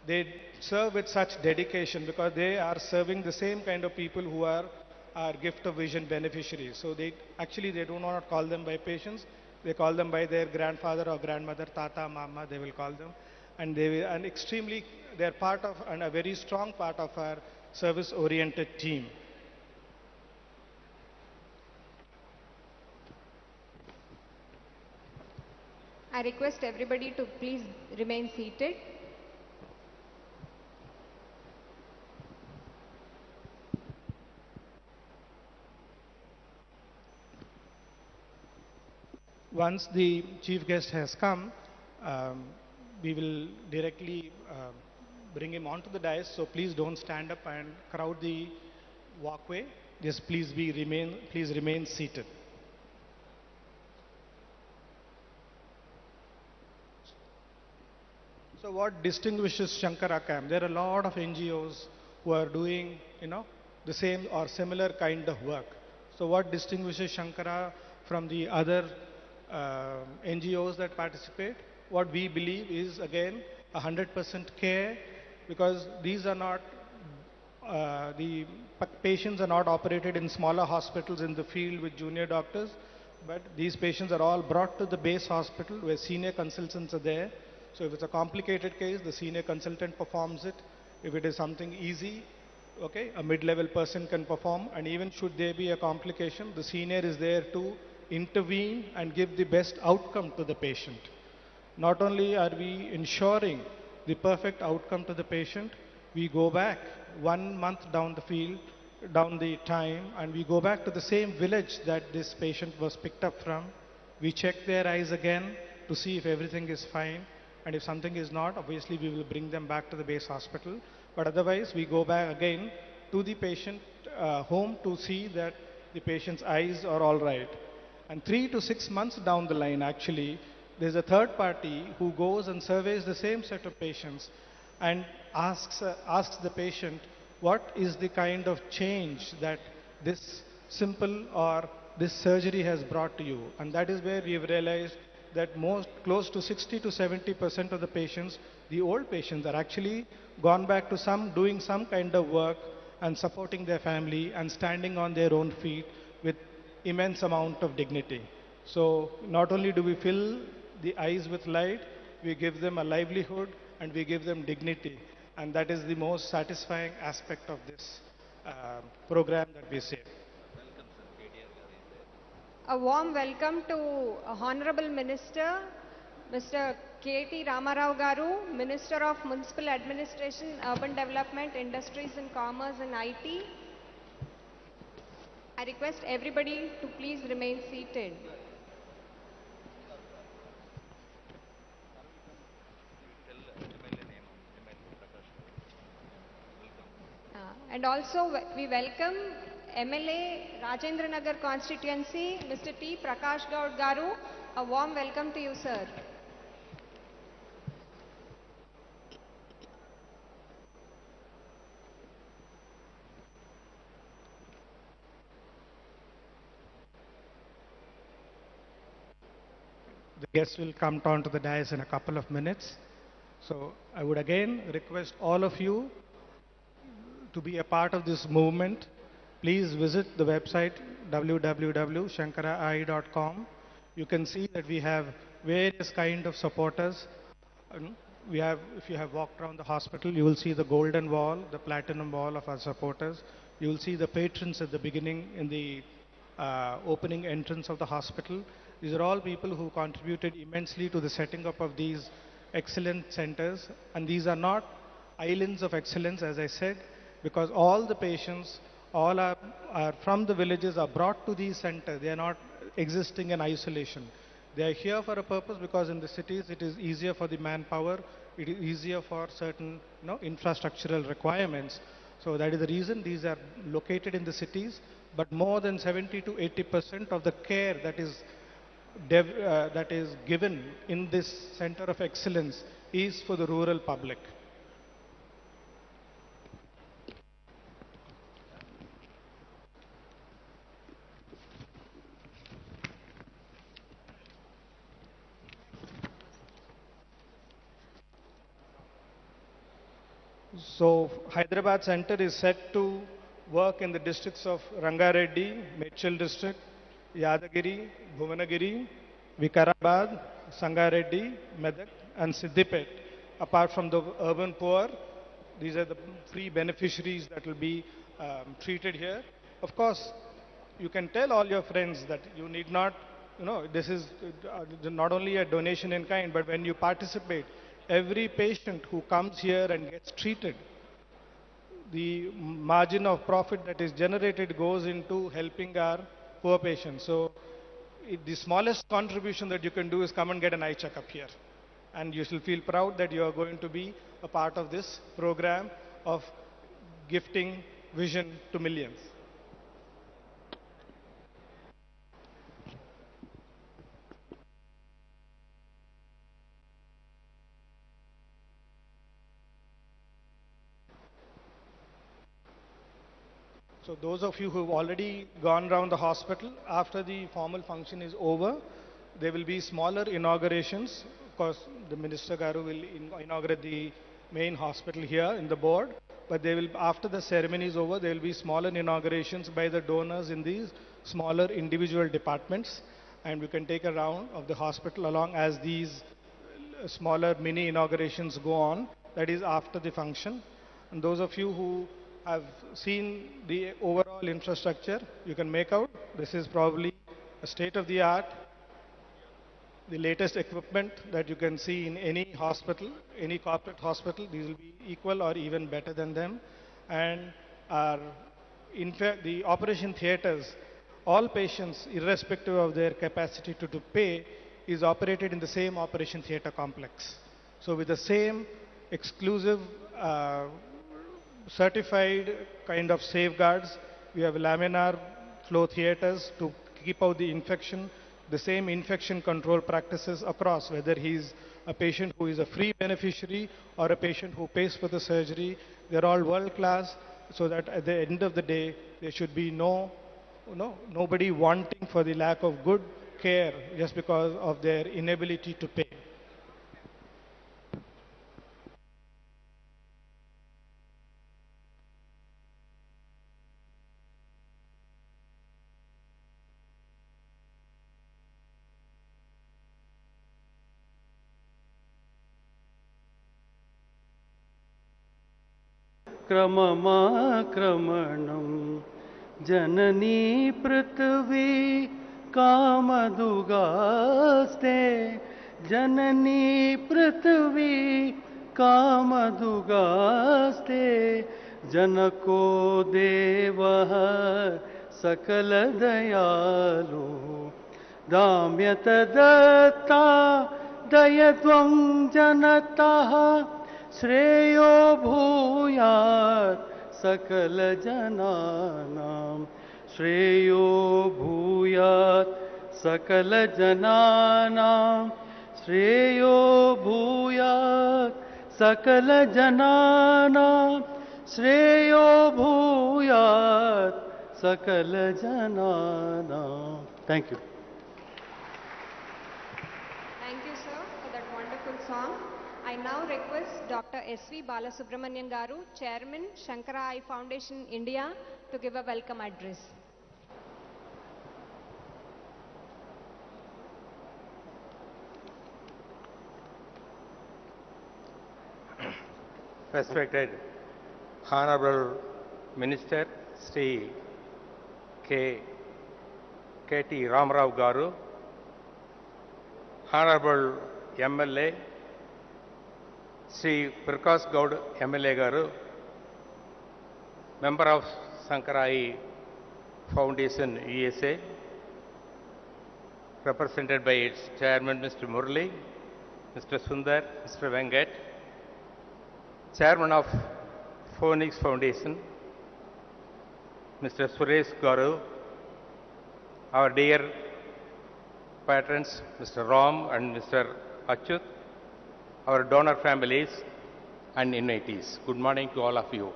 they serve with such dedication because they are serving the same kind of people who are gift of vision beneficiaries. So they actually they do not call them by patients, they call them by their grandfather or grandmother, tata, mama, they will call them. And they will, and extremely, they are part of, and a very strong part of our service oriented team. I request everybody to please remain seated. Once the chief guest has come, um, we will directly bring him onto the dais. So please don't stand up and crowd the walkway. Just please remain seated. So what distinguishes Shankara Camp? There are a lot of NGOs who are doing, the same or similar kind of work. So what distinguishes Shankara from the other NGOs that participate? What we believe is again 100% care, because these are not the patients are not operated in smaller hospitals in the field with junior doctors, but these patients are all brought to the base hospital where senior consultants are there. So if it's a complicated case, the senior consultant performs it. If it is something easy, okay, a mid-level person can perform, and even should there be a complication, the senior is there to intervene and give the best outcome to the patient. Not only are we ensuring the perfect outcome to the patient, we go back 1 month down the field, down the time, and we go back to the same village that this patient was picked up from. We check their eyes again to see if everything is fine, and if something is not, obviously we will bring them back to the base hospital. But otherwise, we go back again to the patient home to see that the patient's eyes are all right. And 3 to 6 months down the line, actually, there's a third party who goes and surveys the same set of patients and asks the patient what is the kind of change that this simple or this surgery has brought to you. And that is where we have realized that most close to 60 to 70% of the patients, the old patients, are actually gone back to doing some kind of work and supporting their family and standing on their own feet with immense amount of dignity. So not only do we fill the eyes with light, we give them a livelihood and we give them dignity. And that is the most satisfying aspect of this program that we say. A warm welcome to Honorable Minister, Mr. KT Ramarao Garu, Minister of Municipal Administration, Urban Development, Industries and Commerce and IT. I request everybody to please remain seated. And also we welcome MLA Rajendra Nagar constituency, Mr. T. Prakash Gaud Garu. A warm welcome to you, sir. The guests will come down to the dais in a couple of minutes. So I would again request all of you to be a part of this movement. Please visit the website www.shankarai.com. You can see that we have various kind of supporters. We have, if you have walked around the hospital, you will see the golden wall, the platinum wall of our supporters. You will see the patrons at the beginning in the opening entrance of the hospital. These are all people who contributed immensely to the setting up of these excellent centers. And these are not islands of excellence, as I said, because all the patients, are from the villages, are brought to these centers. They are not existing in isolation. They are here for a purpose because in the cities it is easier for the manpower, it is easier for certain infrastructural requirements. So that is the reason these are located in the cities, but more than 70 to 80% of the care that is given in this center of excellence is for the rural public. So Hyderabad Center is set to work in the districts of Rangareddy, Medchal district, Yadagiri, Bhuvanagiri, Vikarabad, Sangareddy, Medak and Siddipet. Apart from the urban poor, these are the free beneficiaries that will be treated here. Of course, you can tell all your friends that you need not, this is not only a donation in kind, but when you participate, every patient who comes here and gets treated, the margin of profit that is generated goes into helping our poor patients. So the smallest contribution that you can do is come and get an eye checkup here. And you shall feel proud that you are going to be a part of this program of gifting vision to millions. So those of you who have already gone around the hospital, after the formal function is over, there will be smaller inaugurations. Of course, the Minister Garu will inaugurate the main hospital here in the board. But they will, after the ceremony is over, there will be smaller inaugurations by the donors in these smaller individual departments. And we can take a round of the hospital along as these smaller mini inaugurations go on. That is after the function. And those of you who have seen the overall infrastructure, you can make out this is probably a state of the art, the latest equipment that you can see in any hospital, any corporate hospital. These will be equal or even better than them. And our, in fact, the operation theaters, all patients, irrespective of their capacity to pay, is operated in the same operation theater complex. So with the same exclusive certified kind of safeguards. We have laminar flow theaters to keep out the infection, the same infection control practices across, whether he's a patient who is a free beneficiary or a patient who pays for the surgery. They're all world class, so that at the end of the day, there should be nobody wanting for the lack of good care just because of their inability to pay. क्रममाक्रमणं जननी पृथ्वी कामदुगास्ते जननी पृथ्वी कामदुगास्ते जनको देवः सकलदयालु दाम्यतदत्ता दयत्वं जनतः श्रेयो भूयात् सकलजनानां श्रेयो भूयात् सकलजनानां श्रेयो भूयात् सकलजनानां श्रेयो भूयात् सकलजनानां. Thank you. Thank you, sir, for that wonderful song. I now request Dr. S.V. Balasubramanian Garu, Chairman, Sankara Eye Foundation, India, to give a welcome address. Respected Honorable Minister Sri KT Ramarao Garu, Honorable MLA Sri Prakash Gaud MLA Garu, Member of Sankara Eye Foundation USA, represented by its Chairman Mr. Murli, Mr. Sundar, Mr. Venkat, Chairman of Phoenix Foundation, Mr. Suresh Garu, our dear patrons, Mr. Ram and Mr. Achyut, our donor families and invitees. Good morning to all of you.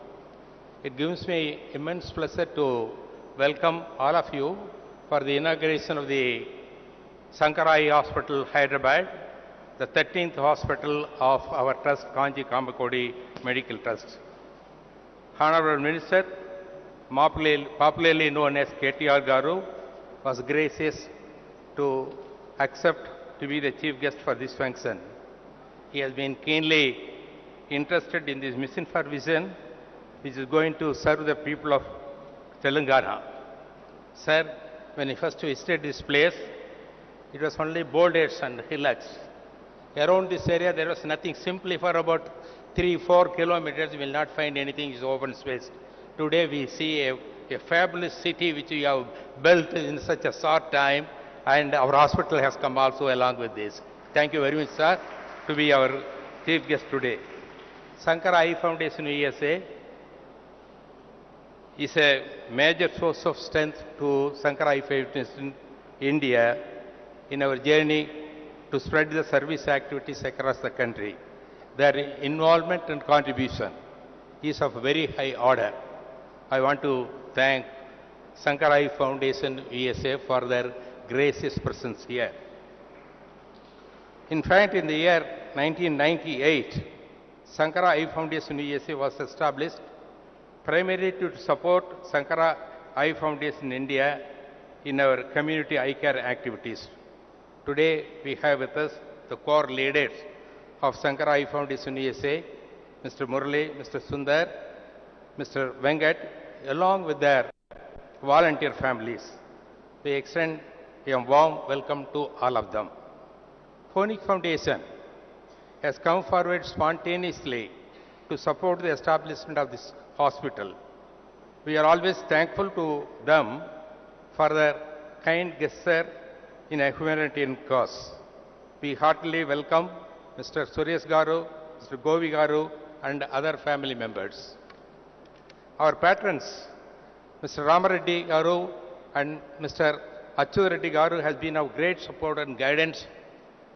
It gives me immense pleasure to welcome all of you for the inauguration of the Sankara Eye Hospital, Hyderabad, the 13th hospital of our trust, Kanji Kamakodi Medical Trust. Honorable Minister, popularly known as KTR Garu, was gracious to accept to be the chief guest for this function. He has been keenly interested in this mission for vision, which is going to serve the people of Telangana. Sir, when he first visited this place, it was only boulders and hillocks. Around this area, there was nothing. Simply for about 3-4 kilometers, you will not find anything. It's open space. Today, we see a fabulous city which we have built in such a short time, and our hospital has come also along with this. Thank you very much, sir, to be our chief guest today. Sankara Eye Foundation USA is a major source of strength to Sankara Eye Foundation India in our journey to spread the service activities across the country. Their involvement and contribution is of very high order. I want to thank Sankara Eye Foundation USA for their gracious presence here. In fact, in the year 1998, Sankara Eye Foundation USA was established primarily to support Sankara Eye Foundation India in our community eye care activities. Today, we have with us the core leaders of Sankara Eye Foundation USA, Mr. Murali, Mr. Sundar, Mr. Venkat, along with their volunteer families. We extend a warm welcome to all of them. Phoenix Foundation has come forward spontaneously to support the establishment of this hospital. We are always thankful to them for their kind gesture in a humanitarian cause. We heartily welcome Mr. Suresh Garu, Mr. Govi Garu, and other family members. Our patrons, Mr. Ramareddy Garu and Mr. Achyut Reddy Garu, has been of great support and guidance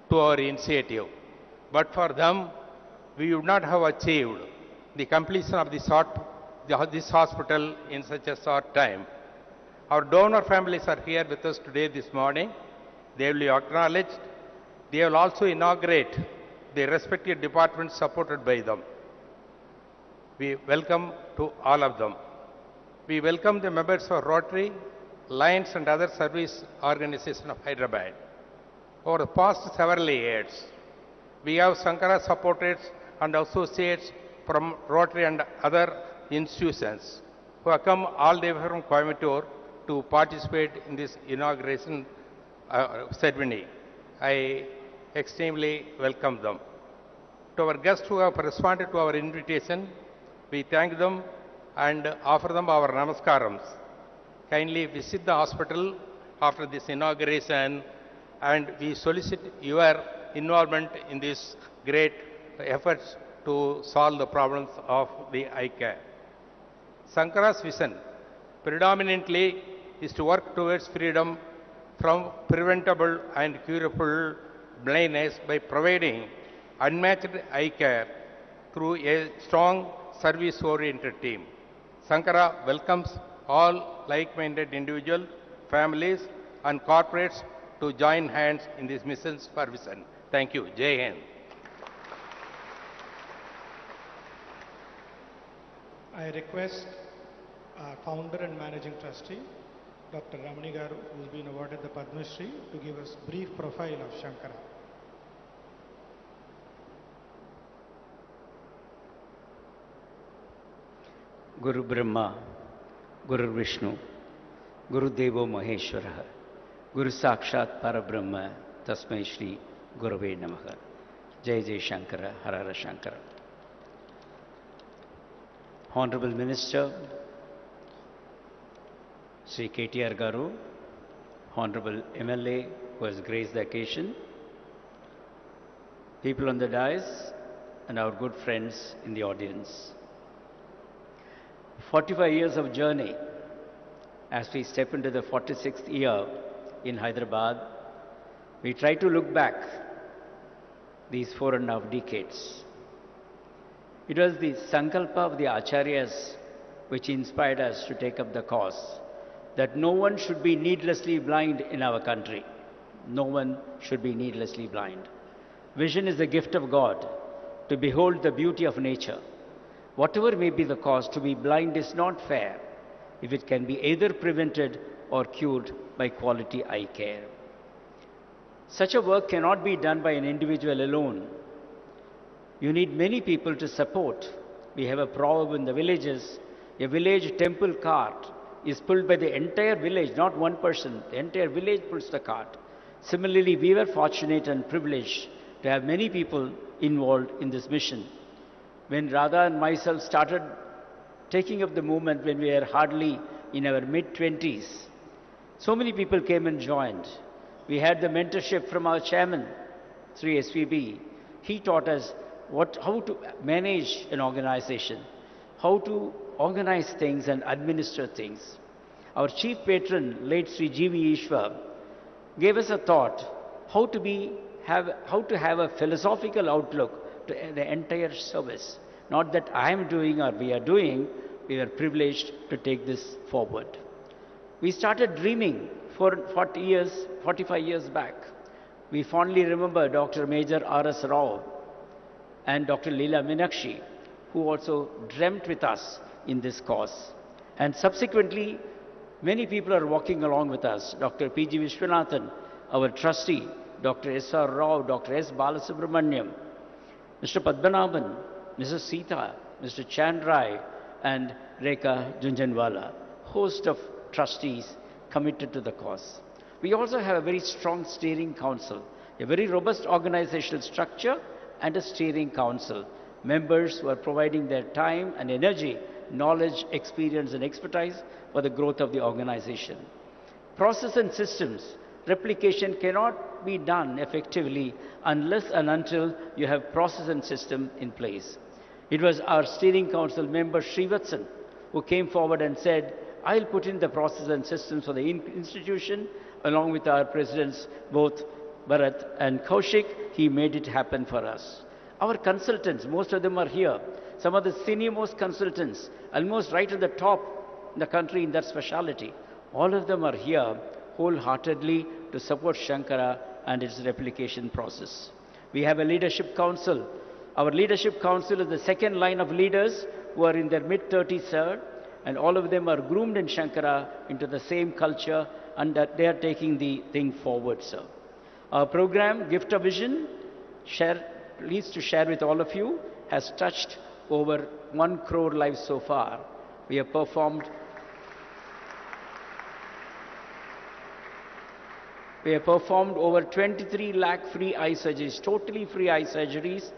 to our initiative. But for them, we would not have achieved the completion of this hospital in such a short time. Our donor families are here with us today this morning. They will be acknowledged. They will also inaugurate the respective departments supported by them. We welcome to all of them. We welcome the members of Rotary, Lions and other service organizations of Hyderabad. Over the past several years, we have Sankara supporters and associates from Rotary and other institutions who have come all the way from Coimbatore to participate in this inauguration ceremony. I extremely welcome them. To our guests who have responded to our invitation, we thank them and offer them our namaskarams. Kindly visit the hospital after this inauguration, and we solicit your involvement in these great efforts to solve the problems of the eye care. Sankara's vision predominantly is to work towards freedom from preventable and curable blindness by providing unmatched eye care through a strong service-oriented team. Sankara welcomes all like-minded individuals, families, and corporates to join hands in these missions for vision. Thank you. Jai Hind. I request our founder and managing trustee, Dr. Ramani Garu, who has been awarded the Padma Shri, to give us brief profile of Sankara. Guru Brahma, Guru Vishnu, Guru Devo Maheshwara, Guru Sakshat Parabrahma, Tasmai Shri Gurave Namaha. Jai Jai Shankara, Harara Shankara. Honorable Minister, Sri KTR Garu, Honorable MLA who has graced the occasion, people on the dais, and our good friends in the audience. 45 years of journey as we step into the 46th year in Hyderabad. We try to look back these 4.5 decades. It was the sankalpa of the acharyas which inspired us to take up the cause that no one should be needlessly blind in our country. No one should be needlessly blind. Vision is the gift of God to behold the beauty of nature. whatever may be the cause, to be blind is not fair if it can be either prevented or cured by quality eye care. Such a work cannot be done by an individual alone. You need many people to support. We have a proverb in the villages, a village temple cart is pulled by the entire village, not one person. The entire village pulls the cart. Similarly, we were fortunate and privileged to have many people involved in this mission. When Radha and myself started taking up the movement when we were hardly in our mid-20s, so many people came and joined. We had the mentorship from our chairman, Sri SVB. He taught us how to manage an organization, how to organize things and administer things. Our chief patron, late Sri G.V. Ishwar, gave us a thought how to have a philosophical outlook to the entire service. Not that I am doing or we are doing, we were privileged to take this forward. We started dreaming for 45 years back. We fondly remember Dr. Major R.S. Rao and Dr. Leela Meenakshi, who also dreamt with us in this cause. And subsequently, many people are walking along with us. Dr. P.G. Vishwanathan, our trustee, Dr. S.R. Rao, Dr. S. Balasubramaniam, Mr. Padmanabhan, Mrs. Sita, Mr. Chandrai, and Rekha Junjanwala, host of trustees committed to the cause. We also have a very strong steering council, a very robust organizational structure and a steering council. Members who are providing their time and energy, knowledge, experience and expertise for the growth of the organization. Process and systems, replication cannot be done effectively unless and until you have process and system in place. It was our steering council member Srivatsan who came forward and said, I'll put in the process and systems for the institution along with our presidents, both Bharat and Kaushik. He made it happen for us. Our consultants, most of them are here. Some of the senior most consultants, almost right at the top in the country in that specialty. All of them are here wholeheartedly to support Sankara and its replication process. We have a leadership council. Our leadership council is the second line of leaders who are in their mid-30s, sir, and all of them are groomed in Sankara into the same culture and that they are taking the thing forward, sir. Our program, Gift of Vision, pleased to share with all of you, has touched over 1 crore lives so far. We have performed over 23 lakh free eye surgeries, totally free eye surgeries.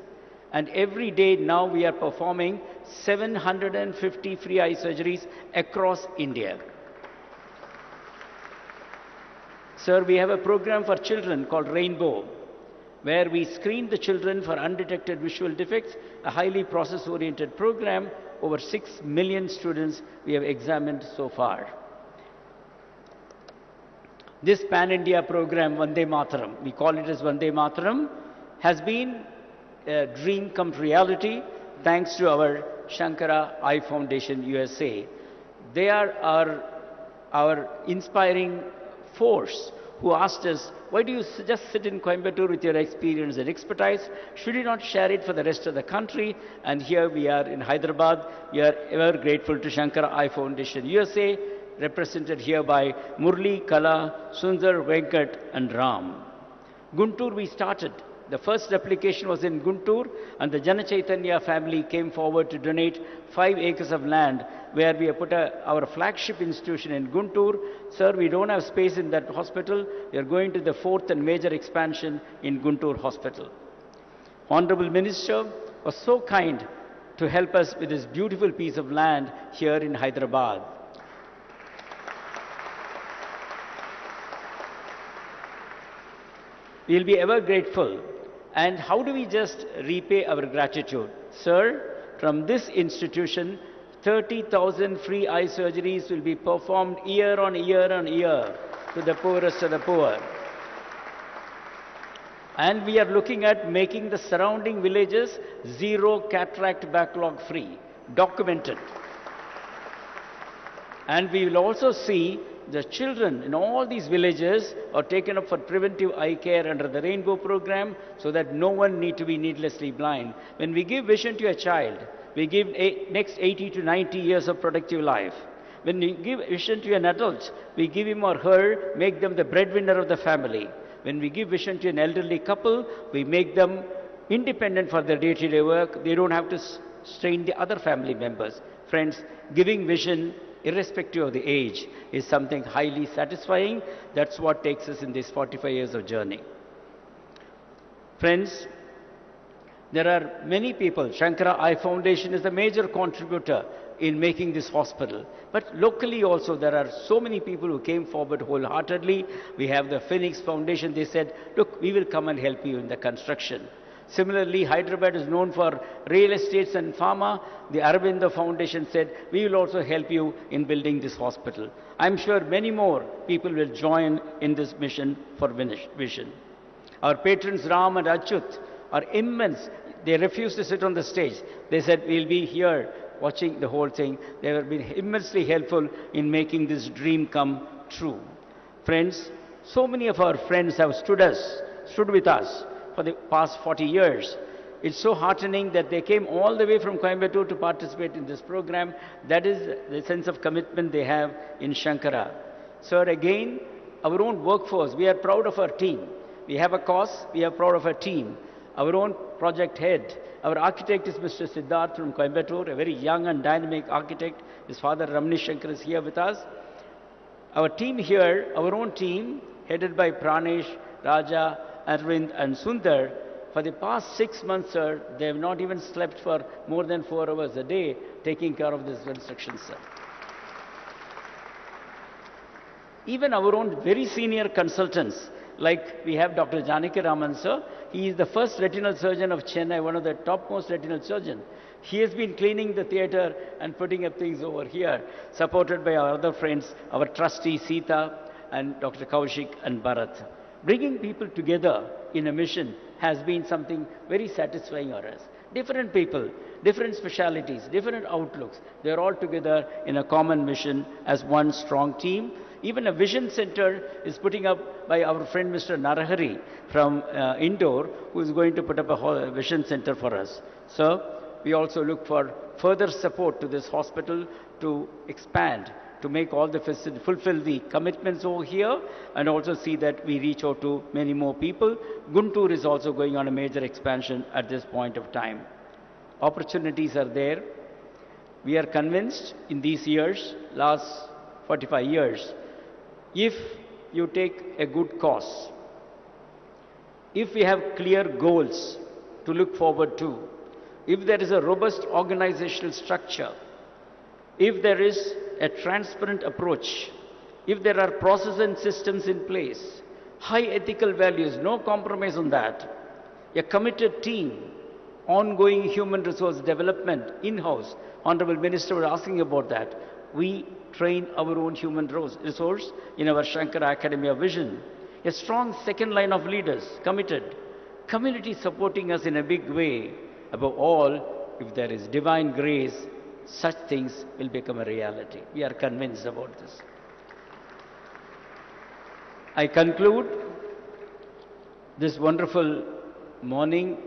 And every day now we are performing 750 free eye surgeries across India. Sir, we have a program for children called Rainbow, where we screen the children for undetected visual defects, a highly process-oriented program. Over 6 million students we have examined so far. This Pan-India program, Vande Mataram, we call it as Vande Mataram, has been a dream come to reality thanks to our Sankara Eye Foundation USA. They are our inspiring force who asked us, why do you just sit in Coimbatore with your experience and expertise? Should you not share it for the rest of the country? And here we are in Hyderabad. We are ever grateful to Sankara Eye Foundation USA, represented here by Murli, Kala, Sundar, Venkat and Ram. Guntur we started. The first replication was in Guntur, and the Jana Chaitanya family came forward to donate 5 acres of land where we have put our flagship institution in Guntur. Sir, we don't have space in that hospital. We are going to the 4th and major expansion in Guntur Hospital. Honorable Minister was so kind to help us with this beautiful piece of land here in Hyderabad. We'll be ever grateful. And how do we just repay our gratitude? Sir, from this institution, 30,000 free eye surgeries will be performed year on year on year to the poorest of the poor. And we are looking at making the surrounding villages zero cataract backlog free, documented. And we will also see the children in all these villages are taken up for preventive eye care under the Rainbow program so that no one need to be needlessly blind. When we give vision to a child, we give next 80 to 90 years of productive life. When we give vision to an adult, we give him or her, make them the breadwinner of the family. When we give vision to an elderly couple, we make them independent for their day-to-day work. They don't have to strain the other family members. Friends, giving vision, irrespective of the age, is something highly satisfying. That's what takes us in these 45 years of journey. Friends, there are many people. Sankara Eye Foundation is a major contributor in making this hospital. But locally also there are so many people who came forward wholeheartedly. We have the Phoenix Foundation. They said, look, we will come and help you in the construction. Similarly, Hyderabad is known for real estates and pharma. The Aravinda Foundation said, we will also help you in building this hospital. I'm sure many more people will join in this mission for vision. Our patrons Ram and Achyut are immense. They refused to sit on the stage. They said, we'll be here watching the whole thing. They have been immensely helpful in making this dream come true. Friends, so many of our friends have stood with us for the past 40 years. It's so heartening that they came all the way from Coimbatore to participate in this program. That is the sense of commitment they have in Sankara. Sir, again, our own workforce, we are proud of our team. We have a cause, we are proud of our team. Our own project head, our architect is Mr. Siddharth from Coimbatore, a very young and dynamic architect. His father Ramani Shankar is here with us. Our team here, our own team, headed by Pranesh, Raja, Arvind and Sundar, for the past 6 months, sir, they have not even slept for more than 4 hours a day taking care of this construction, sir. Even our own very senior consultants, like we have Dr. Janaki Raman, sir. He is the first retinal surgeon of Chennai, one of the topmost retinal surgeons. He has been cleaning the theatre and putting up things over here, supported by our other friends, our trustee Sita and Dr. Kaushik and Bharat. Bringing people together in a mission has been something very satisfying for us. Different people, different specialities, different outlooks, they're all together in a common mission as one strong team. Even a vision center is putting up by our friend Mr. Narahari from Indore, who is going to put up a vision center for us. So we also look for further support to this hospital to expand, to make all the facilities, fulfill the commitments over here, and also see that we reach out to many more people. Guntur is also going on a major expansion at this point of time. Opportunities are there. We are convinced in these years, last 45 years, if you take a good cause, if we have clear goals to look forward to, if there is a robust organizational structure, if there is a transparent approach, if there are processes and systems in place, high ethical values, no compromise on that, a committed team, ongoing human resource development in-house, Honorable Minister was asking about that. We train our own human resource in our Sankara Academy of Vision. A strong second line of leaders, committed. Community supporting us in a big way. Above all, if there is divine grace, such things will become a reality. We are convinced about this. I conclude this wonderful morning,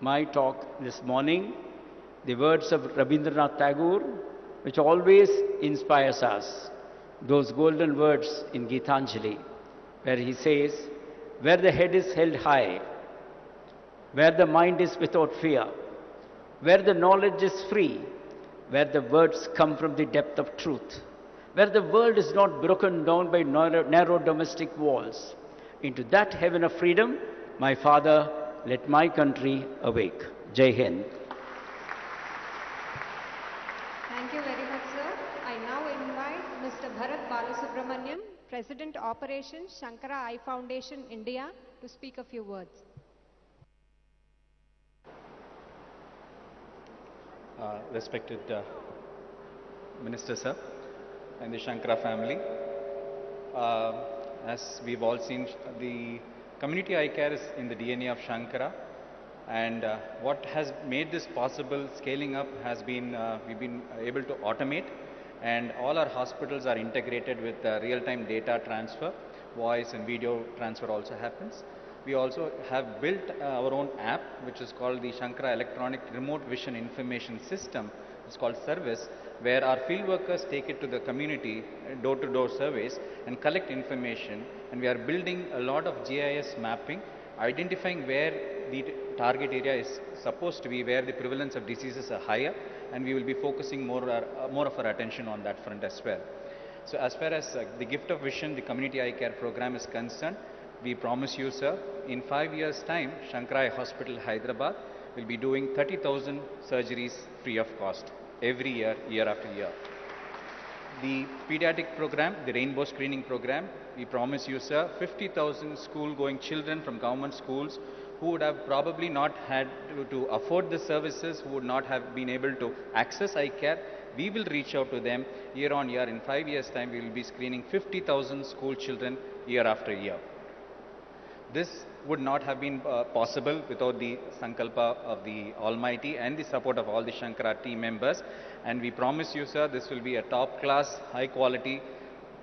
my talk this morning, the words of Rabindranath Tagore, which always inspires us. Those golden words in Gitanjali, where he says, where the head is held high, where the mind is without fear, where the knowledge is free, where the words come from the depth of truth, where the world is not broken down by narrow domestic walls. Into that heaven of freedom, my Father, let my country awake. Jai Hind. Thank you very much, sir. I now invite Mr. Bharat Balasubramaniam, President Operations, Sankara Eye Foundation, India, to speak a few words. Respected Minister Sir and the Sankara family, as we've all seen, the community eye care is in the DNA of Sankara, and what has made this possible scaling up has been we've been able to automate, and all our hospitals are integrated with real-time data transfer, voice and video transfer also happens. We also have built our own app, which is called the Sankara Electronic Remote Vision Information System. It's called Service, where our field workers take it to the community, door-to-door surveys, and collect information. And we are building a lot of GIS mapping, identifying where the target area is supposed to be, where the prevalence of diseases are higher, and we will be focusing more of our attention on that front as well. So as far as the Gift of Vision, the Community Eye Care program is concerned, we promise you, sir, in 5 years' time, Sankara Eye Hospital, Hyderabad, will be doing 30,000 surgeries free of cost every year, year after year. The pediatric program, the rainbow screening program, we promise you, sir, 50,000 school-going children from government schools who would have probably not had to afford the services, who would not have been able to access eye care. We will reach out to them year on year. In 5 years' time, we will be screening 50,000 school children year after year. This would not have been possible without the Sankalpa of the Almighty and the support of all the Sankara team members. And we promise you, sir, this will be a top-class, high-quality,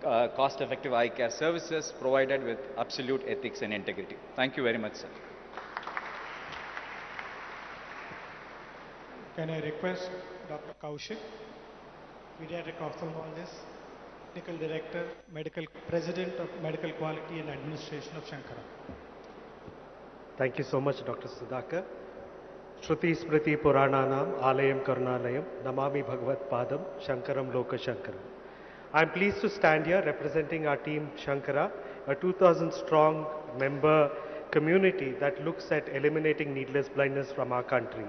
cost-effective eye care services provided with absolute ethics and integrity. Thank you very much, sir. Can I request Dr. Kaushik, Pediatric Ophthalmologist, Medical Director, President of Medical Quality and Administration of Sankara. Thank you so much, Dr. Sudhakar. Shruti Smriti Purananam Alayam Karunalayam Namami Bhagavat Padam Shankaram Loka Shankaram. I am pleased to stand here representing our team Sankara, a 2,000 strong member community that looks at eliminating needless blindness from our country.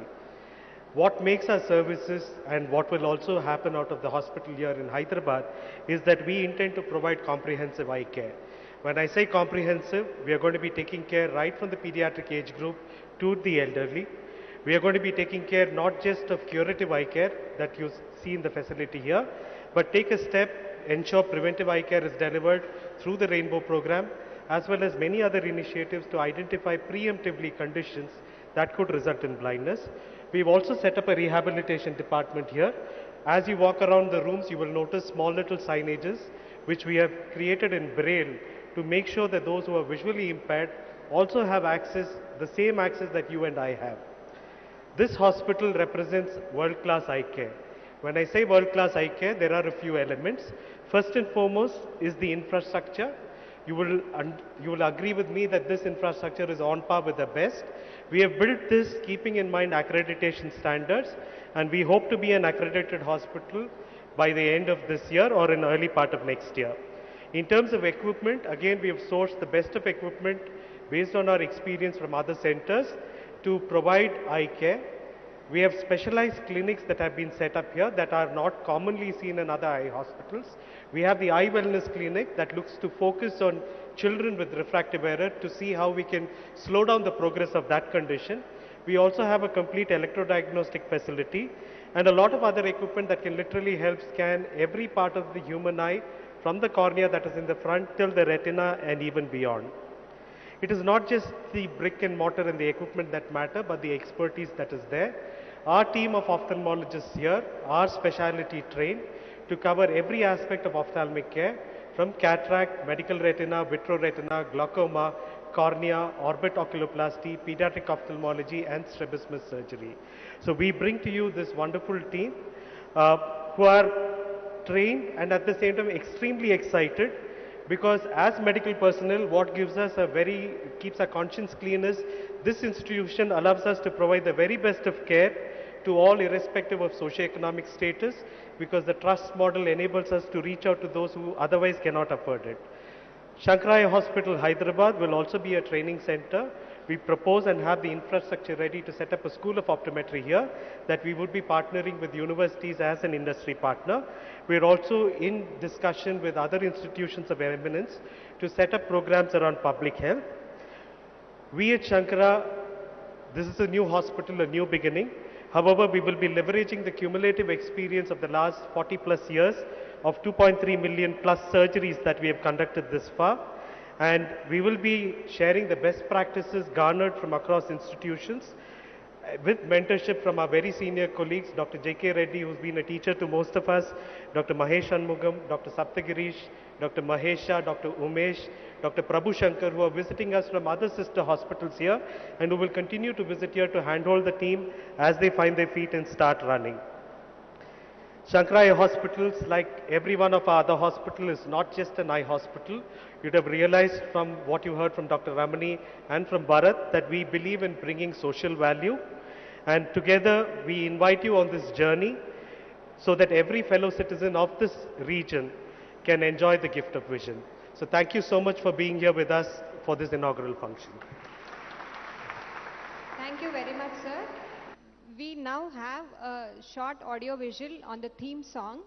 What makes our services and what will also happen out of the hospital here in Hyderabad is that we intend to provide comprehensive eye care. When I say comprehensive, we are going to be taking care right from the pediatric age group to the elderly. We are going to be taking care not just of curative eye care that you see in the facility here, but take a step, ensure preventive eye care is delivered through the Rainbow program, as well as many other initiatives to identify preemptively conditions that could result in blindness. We've also set up a rehabilitation department here. As you walk around the rooms, you will notice small little signages which we have created in Braille to make sure that those who are visually impaired also have access, the same access that you and I have. This hospital represents world-class eye care. When I say world-class eye care, there are a few elements. First and foremost is the infrastructure. You will agree with me that this infrastructure is on par with the best. We have built this keeping in mind accreditation standards, and we hope to be an accredited hospital by the end of this year or in early part of next year. In terms of equipment, again, we have sourced the best of equipment based on our experience from other centers to provide eye care. We have specialized clinics that have been set up here that are not commonly seen in other eye hospitals. We have the eye wellness clinic that looks to focus on children with refractive error to see how we can slow down the progress of that condition. We also have a complete electrodiagnostic facility and a lot of other equipment that can literally help scan every part of the human eye from the cornea that is in the front till the retina and even beyond. It is not just the brick and mortar and the equipment that matter, but the expertise that is there. Our team of ophthalmologists here are specialty trained to cover every aspect of ophthalmic care, from cataract, medical retina, vitreoretina, glaucoma, cornea, orbit oculoplasty, pediatric ophthalmology, and strabismus surgery. So we bring to you this wonderful team who are trained and at the same time extremely excited, because as medical personnel, what gives us keeps our conscience clean is this institution allows us to provide the very best of care to all irrespective of socioeconomic status, because the trust model enables us to reach out to those who otherwise cannot afford it. Sankara Eye Hospital, Hyderabad will also be a training center. We propose and have the infrastructure ready to set up a school of optometry here that we would be partnering with universities as an industry partner. We are also in discussion with other institutions of eminence to set up programs around public health. We at Sankara, this is a new hospital, a new beginning. However, we will be leveraging the cumulative experience of the last 40 plus years of 2.3 million plus surgeries that we have conducted this far. And we will be sharing the best practices garnered from across institutions with mentorship from our very senior colleagues, Dr. J.K. Reddy, who's been a teacher to most of us, Dr. Mahesh Anmugam, Dr. Saptagirish, Dr. Mahesha, Dr. Umesh, Dr. Prabhu Shankar, who are visiting us from other sister hospitals here and who will continue to visit here to handhold the team as they find their feet and start running. Sankara Eye Hospitals, like every one of our other hospitals, is not just an eye hospital. You'd have realized from what you heard from Dr. Ramani and from Bharat that we believe in bringing social value. And together we invite you on this journey so that every fellow citizen of this region can enjoy the gift of vision. So thank you so much for being here with us for this inaugural function. Thank you very much, sir. We now have a short audio visual on the theme song.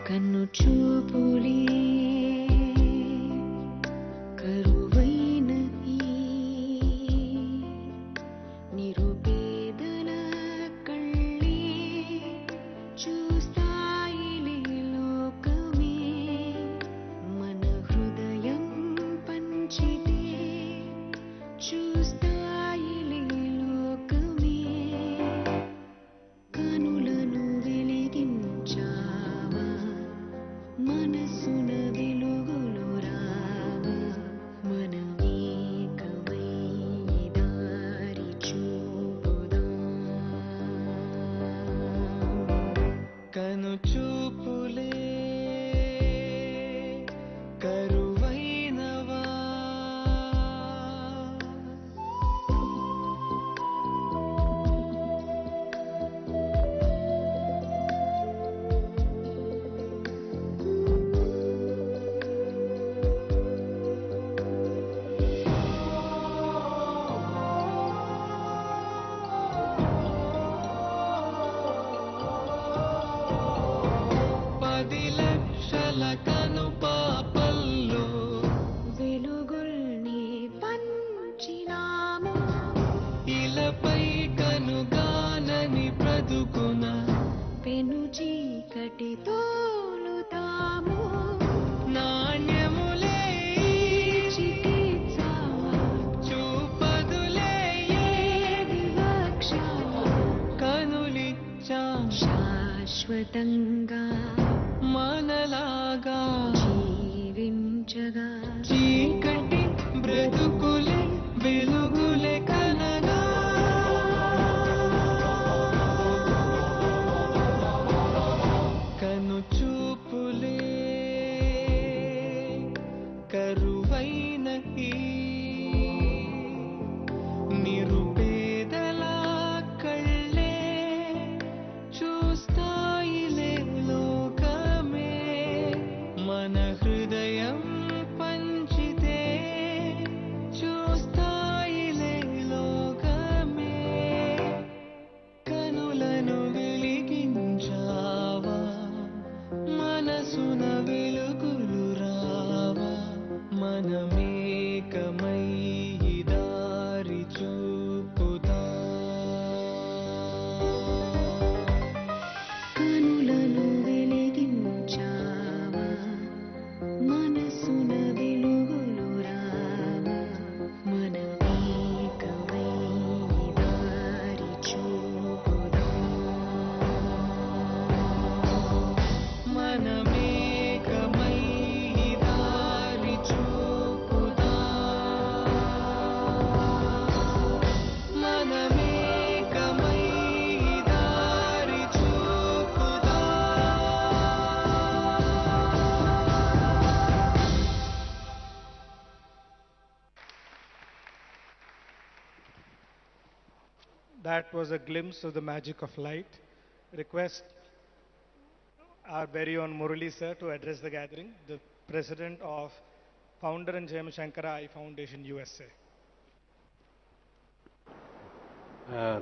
కన్ను చూపులే కరువైన ఈ నిరుపేదల కళ్ళే చూస్తాయిలే లోకమే మన హృదయం పంచితే చూస్తాయిలే లోకమే కనులను వెలిగించావా మనసున వెలుగులు రావా మనమేకమై దారి చూపుదాం కను చూపులే కరువైనవా పది లక్షల కను పాపల్లో వెలుగుల్ని పంచినాము ఇలపై కనుగానని బ్రతుకున పెను చీకటి తోలుతాము నాణ్యములే చికిత్స చూపదులే వివక్ష కనులిచ్చా శాశ్వతంగా మనలాగా జీవించగా చీకటి బ్రతుకులే వెలుగులే కనగా కను చూపులే కరువైన ఈ నిరుపేదల కళ్ళే చూస్తాయిలే లోకమే మన హృదయం పంచితే చూస్తాయిలే లోకమే కనులను వెలిగించావా మనసున వెలుగులు రావా మనమేకమై దారి చూపుదా కనులను వెలిగించావా మనసున వెలుగులు రావా మనమేకమై దారి చూపుదాం మనమేకమై దారి చూపుదా మనమేకమై దారి చూపుదా That was a glimpse of the magic of light. Request our very own Murali sir to address the gathering. The President of Founder and Chairman Sankara Eye Foundation, USA.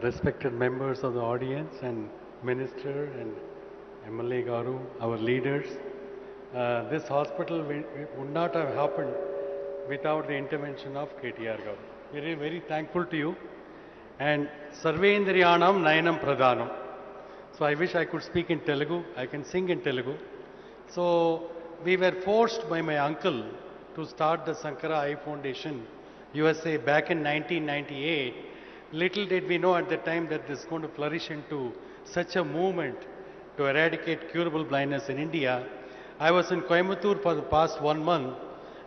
Respected members of the audience and Minister and MLA Garu, our leaders, this hospital would not have happened without the intervention of KTR Garu. Very, very thankful to you. And Sarvendriyanam Nayanam Pradhanam. So I wish I could speak in Telugu. I can sing in Telugu. So we were forced by my uncle to start the Sankara Eye Foundation USA back in 1998. Little did we know at the time that this is going to flourish into such a movement to eradicate curable blindness in India. I was in Coimbatore for the past 1 month,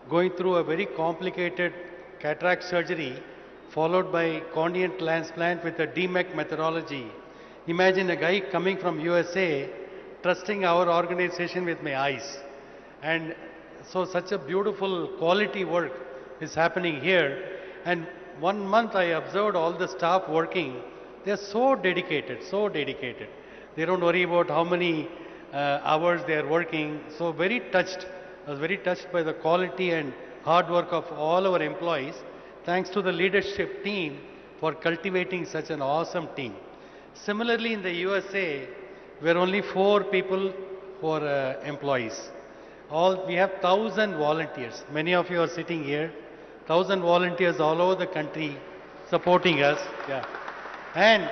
going through a very complicated cataract surgery followed by corneal transplant with a DMEC methodology. Imagine a guy coming from USA trusting our organization with my eyes. And so such a beautiful quality work is happening here. And 1 month I observed all the staff working. They are so dedicated, so dedicated. They don't worry about how many hours they are working. So very touched. I was very touched by the quality and hard work of all our employees. Thanks to the leadership team for cultivating such an awesome team. Similarly, in the USA, we are only 4 people for employees. We have 1,000 volunteers. Many of you are sitting here. 1,000 volunteers all over the country supporting us. Yeah. And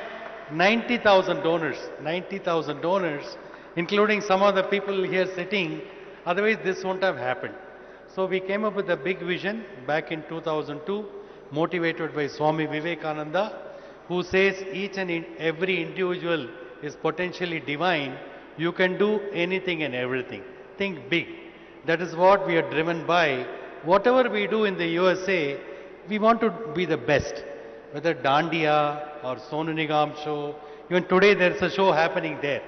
90,000 donors. 90,000 donors, including some of the people here sitting. Otherwise, this won't have happened. So we came up with a big vision back in 2002, motivated by Swami Vivekananda, who says each and every individual is potentially divine. You can do anything and everything. Think big. That is what we are driven by. Whatever we do in the USA, we want to be the best. Whether Dandiya or Sonu Nigam show, even today there is a show happening there.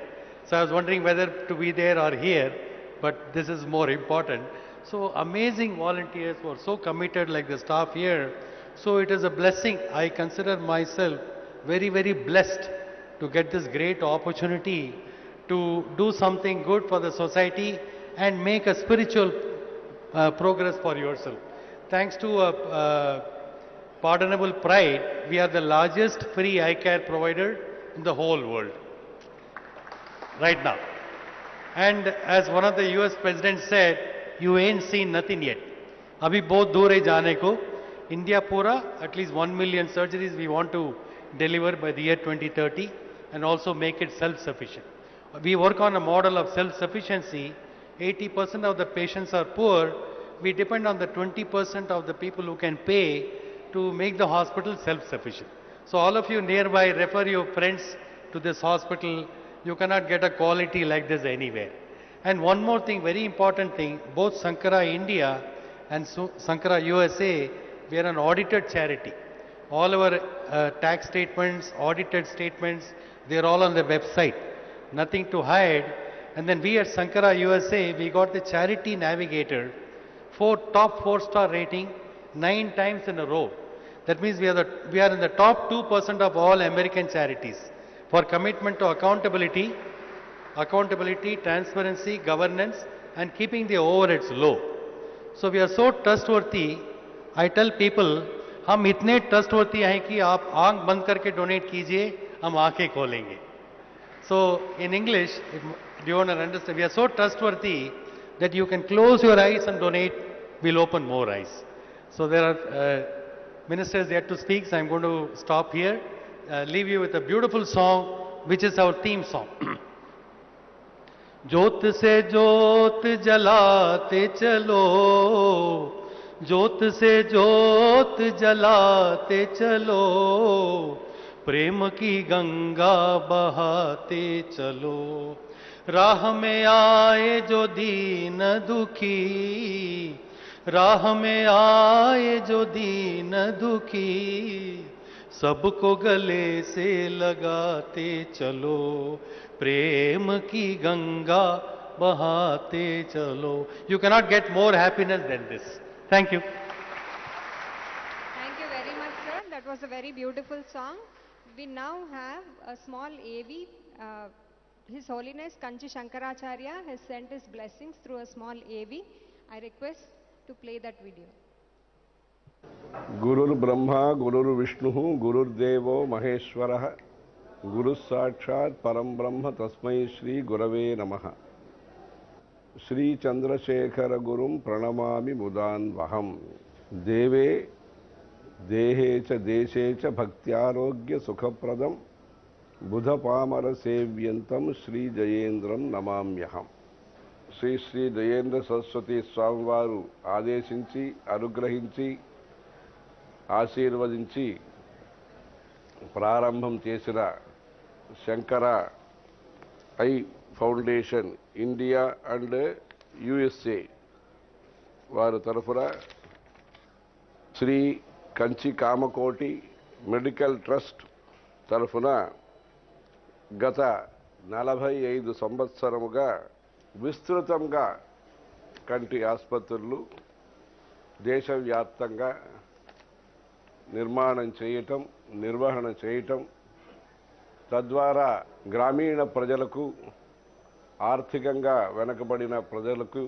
So I was wondering whether to be there or here, but this is more important. So amazing volunteers who are so committed like the staff here. So it is a blessing. I consider myself very, very blessed to get this great opportunity to do something good for the society and make a spiritual progress for yourself. Thanks to pardonable pride, we are the largest free eye care provider in the whole world right now. And as one of the US presidents said, you ain't seen nothing yet. Abhi bahut dur hai jaane ko. India pura, at least 1 million surgeries we want to deliver by the year 2030 and also make it self-sufficient. We work on a model of self-sufficiency. 80% of the patients are poor. We depend on the 20% of the people who can pay to make the hospital self-sufficient. So all of you nearby, refer your friends to this hospital. You cannot get a quality like this anywhere. And one more thing, very important thing, both Sankara India and Sankara USA, we are an audited charity. All our tax statements, audited statements, they are all on the website. Nothing to hide. And then we at Sankara USA, we got the Charity Navigator, top 4-star rating, 9 times in a row. That means we are in the top 2% of all American charities for commitment to accountability, transparency, governance, and keeping the overheads low. So we are so trustworthy. I tell people, हम इतने trustworthy हैं कि आप आंख बंद करके donate कीजिए, हम आंखें खोलेंगे. So in English, do you want to understand? We are so trustworthy that you can close your eyes and donate, we'll open more eyes. So there are ministers yet to speak, so I'm going to stop here, leave you with a beautiful song, which is our theme song. ज्योत से ज्योत जलाते चलो, ज्योत से ज्योत जलाते चलो, प्रेम की गंगा बहाते चलो, राह में आए जो दीन दुखी, राह में आए जो दीन दुखी, सबको गले से लगाते चलो, प्रेम की गंगा बहाते चलो. You cannot get more happiness than this. Thank you. Thank you very much, sir. That was a very beautiful song. We now have a small AV. His Holiness Kanchi Shankaracharya has sent his blessings through a small AV. I request to play that video. गुरुर्ब्रह्मा गुरुर्विष्णुः गुरुर्देवो महेश्वरः गुरुः साक्षात् परं ब्रह्म तस्मै श्री गुरवे नमः श्री चंद्रशेखर गुरुं प्रणमामि मुदान्वहम् देवे देहे च देशे च भक्त्यारोग्य सुखप्रदं बुधपामर सेव्यन्तं श्री जयेन्द्रं नमाम्यहम् శ్రీ శ్రీ జయేంద్ర సరస్వతి స్వామివారు ఆదేశించి అనుగ్రహించి ఆశీర్వదించి ప్రారంభం చేసిన Shankara I foundation India and USA వారి తరఫున శ్రీ కంచి కామకోటి మెడికల్ ట్రస్ట్ తరఫున గత 45 సంవత్సరముగా విస్తృతంగా కంటి ఆసుపత్రులు దేశవ్యాప్తంగా నిర్మాణం చేయటం నిర్వహణ చేయటం తద్వారా గ్రామీణ ప్రజలకు ఆర్థికంగా వెనుకబడిన ప్రజలకు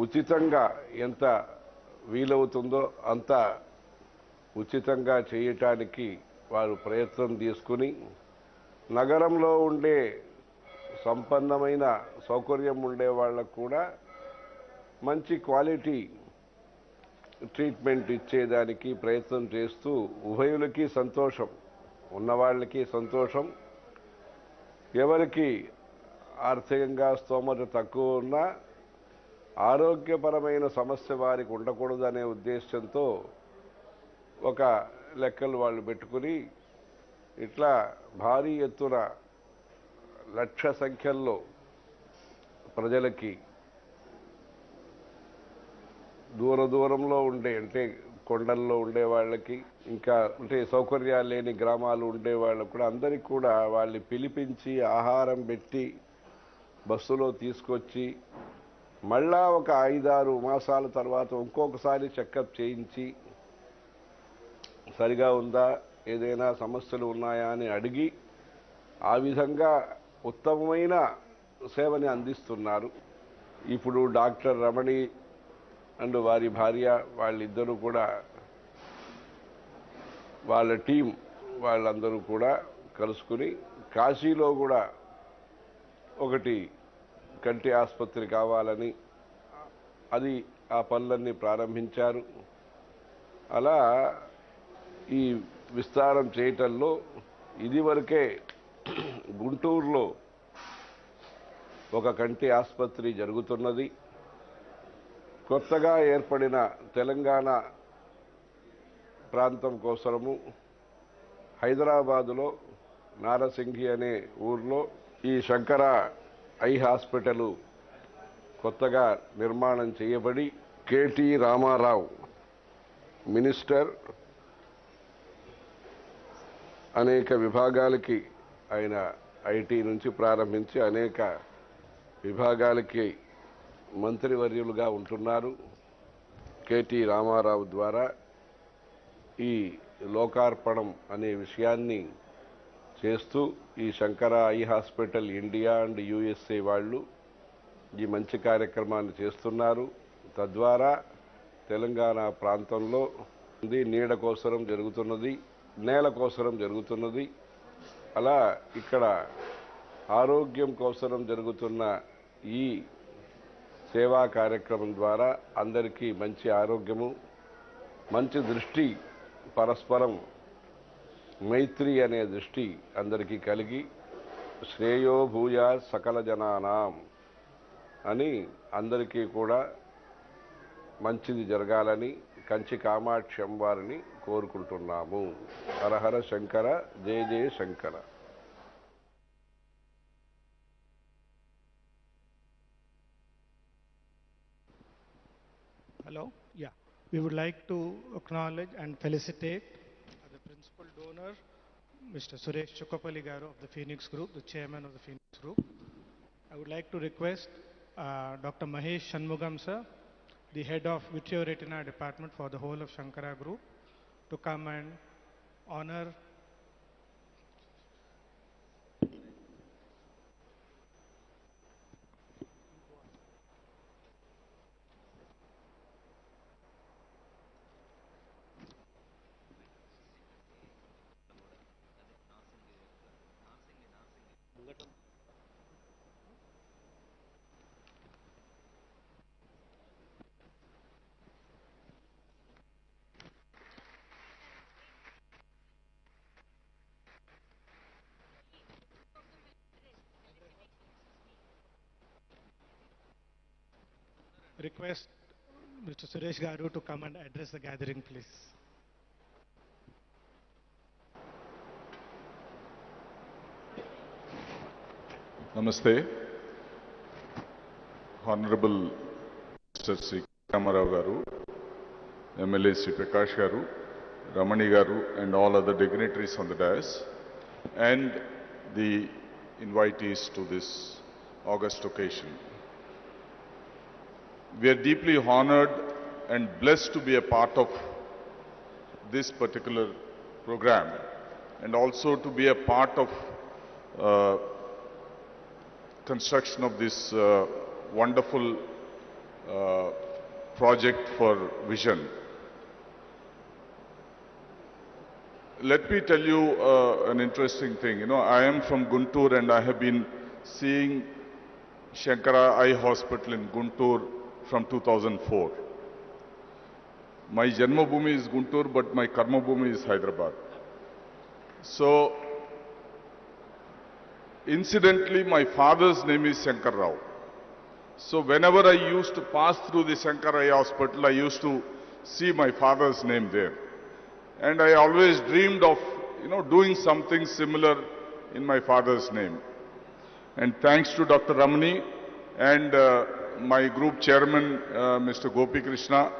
ఉచితంగా ఎంత వీలవుతుందో అంత ఉచితంగా చేయటానికి వారు ప్రయత్నం తీసుకుని నగరంలో ఉండే సంపన్నమైన సౌకర్యం ఉండే వాళ్ళకు కూడా మంచి క్వాలిటీ ట్రీట్మెంట్ ఇచ్చేదానికి ప్రయత్నం చేస్తూ ఉభయులకి సంతోషం ఉన్నవాళ్ళకి సంతోషం ఎవరికి ఆర్థికంగా స్తోమత తక్కువ ఉన్నా ఆరోగ్యపరమైన సమస్య వారికి ఉండకూడదనే ఉద్దేశంతో ఒక లెక్కలు వాళ్ళు పెట్టుకుని ఇట్లా భారీ ఎత్తున లక్ష సంఖ్యల్లో ప్రజలకి దూరంలో ఉండే అంటే కొండల్లో ఉండే వాళ్ళకి ఇంకా అంటే సౌకర్యాలు లేని గ్రామాలు ఉండే వాళ్ళకు కూడా అందరికి కూడా వాళ్ళని పిలిపించి ఆహారం పెట్టి బస్సులో తీసుకొచ్చి మళ్ళా ఒక 5-6 మాసాల తర్వాత ఇంకొకసారి చెకప్ చేయించి సరిగా ఉందా ఏదైనా సమస్యలు ఉన్నాయా అని అడిగి ఆ విధంగా ఉత్తమమైన సేవని అందిస్తున్నారు. ఇప్పుడు డాక్టర్ రమణి అండ్ వారి భార్య వాళ్ళిద్దరూ కూడా వాళ్ళ టీం వాళ్ళందరూ కూడా కలుసుకుని కాశీలో కూడా ఒకటి కంటి ఆసుపత్రి కావాలని అది ఆ పనులన్నీ ప్రారంభించారు. అలా ఈ విస్తారం చేయటంలో ఇదివరకే గుంటూరులో ఒక కంటి ఆసుపత్రి జరుగుతున్నది. కొత్తగా ఏర్పడిన తెలంగాణ ప్రాంతం కోసము హైదరాబాదులో నారసింగి అనే ఊర్లో ఈ శంకర ఐ హాస్పిటల్ కొత్తగా నిర్మాణం చేయబడి కేటీ రామారావు మినిస్టర్ అనేక విభాగాలకి ఆయన ఐటీ నుంచి ప్రారంభించి అనేక విభాగాలకి మంత్రివర్యులుగా ఉంటున్నారు. కేటీ రామారావు ద్వారా ఈ లోకార్పణం అనే విషయాన్ని చేస్తూ ఈ Shankara eye hospital India and USA వాళ్ళు ఈ మంచి కార్యక్రమాన్ని చేస్తున్నారు. తద్వారా తెలంగాణ ప్రాంతంలో నీడ కోసరం జరుగుతున్నది, నేల కోసరం జరుగుతున్నది. అలా ఇక్కడ ఆరోగ్యం కోసరం జరుగుతున్న ఈ సేవా కార్యక్రమం ద్వారా అందరికీ మంచి ఆరోగ్యము, మంచి దృష్టి, పరస్పరం మైత్రి అనే దృష్టి అందరికీ కలిగి శ్రేయో భూయా సకల జనానాం అని అందరికీ కూడా మంచిది జరగాలని కంచి కామాక్షి అమ్మవారిని కోరుకుంటున్నాము. హరహర శంకర, జయ జయ Shankara. Hello? Yeah. We would like to acknowledge and felicitate the principal donor, Mr. Suresh Chukapalli Garu of the Phoenix Group, the chairman of the Phoenix Group. I would like to request Dr. Mahesh Shanmugam sir, the head of Vitreoretina department for the whole of Sankara Group, to come and honor request Mr. Suresh Garu to come and address the gathering, please. Namaste. Honorable Mr. Sri Ramarao Garu, MLA Sri Prakash Garu, Ramani Garu, and all other dignitaries on the dais, and the invitees to this august occasion. We are deeply honored and blessed to be a part of this particular program, and also to be a part of construction of this wonderful project for vision. Let me tell you an interesting thing. You know, I am from Guntur and I have been seeing Sankara Eye Hospital in Guntur from 2004. My Janma Bhumi is Guntur, but my Karma Bhumi is Hyderabad. So, incidentally, my father's name is Sankara Rao. So whenever I used to pass through the Sankara Eye Hospital, I used to see my father's name there. And I always dreamed of, doing something similar in my father's name. And thanks to Dr. Ramani and my group chairman, Mr. Gopi Krishna,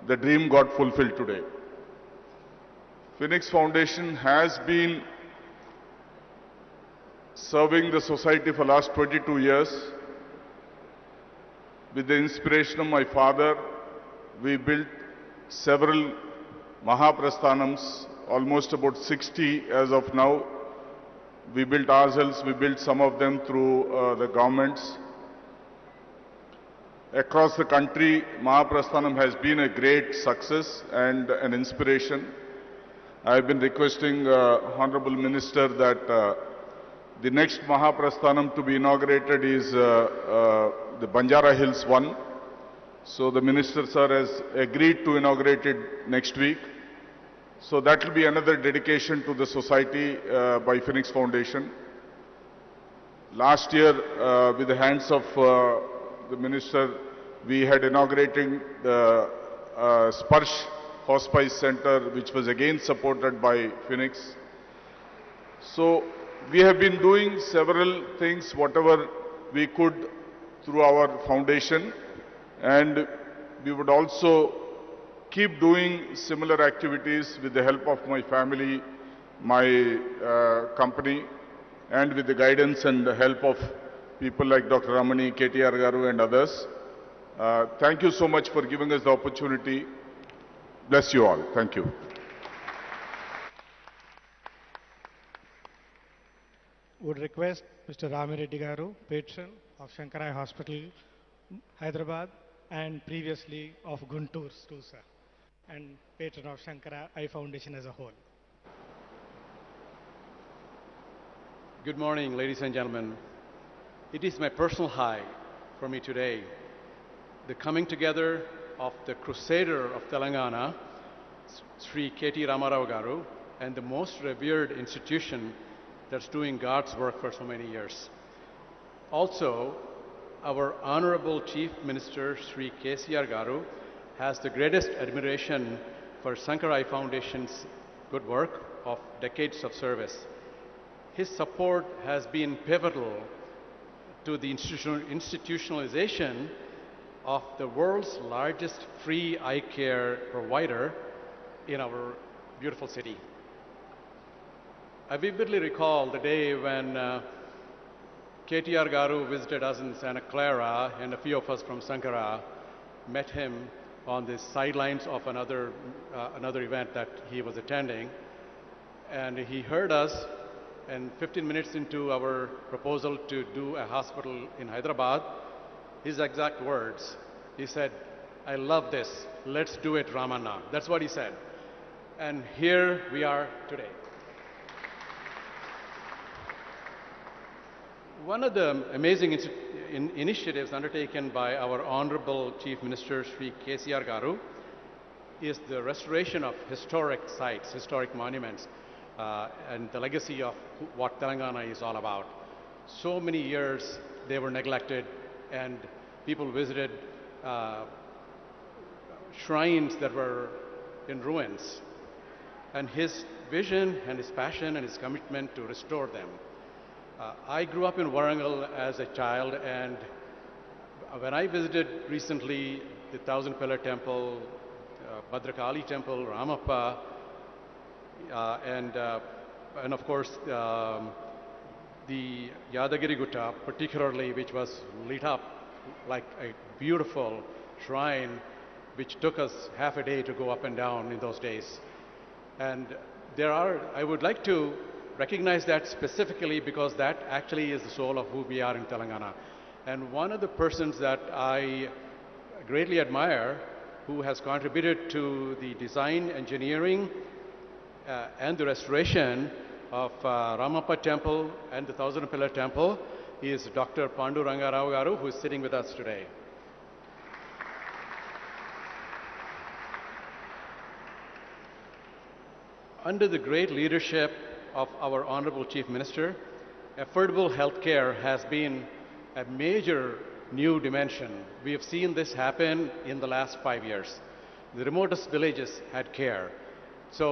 the dream got fulfilled today. Phoenix Foundation has been serving the society for the last 22 years. With the inspiration of my father, we built several Mahaprasthanams, almost about 60 as of now. We built ourselves, we built some of them through the governments. Across the country, Mahaprasthanam has been a great success and an inspiration. I have been requesting Honorable Minister that the next Mahaprasthanam to be inaugurated is the Banjara Hills one. So the Minister Sir has agreed to inaugurate it next week. So that will be another dedication to the society by Phoenix Foundation. Last year, with the hands of the Minister, we had inaugurated the Sparsh Hospice Center, which was again supported by Phoenix. So we have been doing several things, whatever we could through our foundation, and we would also keep doing similar activities with the help of my family, my company, and with the guidance and the help of people like Dr. Ramani, KTR Garu, and others. Thank you so much for giving us the opportunity. Bless you all. Thank you. Would request Mr. Ramireddy Garu, patron of Sankara Eye Hospital, Hyderabad, and previously of Guntur too, sir, and patron of Sankara Eye Foundation as a whole. Good morning, ladies and gentlemen. It is my personal high for me today, the coming together of the Crusader of Telangana, Sri KT Ramarao Garu, and the most revered institution that's doing God's work for so many years. Also, our Honorable Chief Minister Sri KCR Garu has the greatest admiration for Sankara Eye Foundation's good work of decades of service. His support has been pivotal to the institutionalization of the world's largest free eye care provider in our beautiful city. I vividly recall the day when KTR Garu visited us in Santa Clara, and a few of us from Sankara met him on the sidelines of another event that he was attending. And he heard us, and 15 minutes into our proposal to do a hospital in Hyderabad, his exact words, he said, "I love this, let's do it, Ramana." That's what he said. And here we are today. One of the amazing initiatives undertaken by our Honorable Chief Minister Sri KCR Garu is the restoration of historic sites, historic monuments, and the legacy of what Telangana is all about. So many years they were neglected, and people visited uh, shrines that were in ruins, and his vision and his passion and his commitment to restore them. I grew up in Warangal as a child, and when I visited recently the Thousand Pillar Temple, Bhadrakali Temple, Ramappa, and of course the Yadagiri Gutta, particularly, which was lit up like a beautiful shrine, which took us half a day to go up and down in those days. And I would like to recognize that specifically because that actually is the soul of who we are in Telangana. And one of the persons that I greatly admire, who has contributed to the design, engineering, and the restoration of Ramappa Temple and the Thousand Pillar Temple is Dr. Pandu Rangarao Garu, who is sitting with us today. Under the great leadership of our Honorable Chief Minister, affordable health care has been a major new dimension. We have seen this happen in the last 5 years. The remotest villages had care. So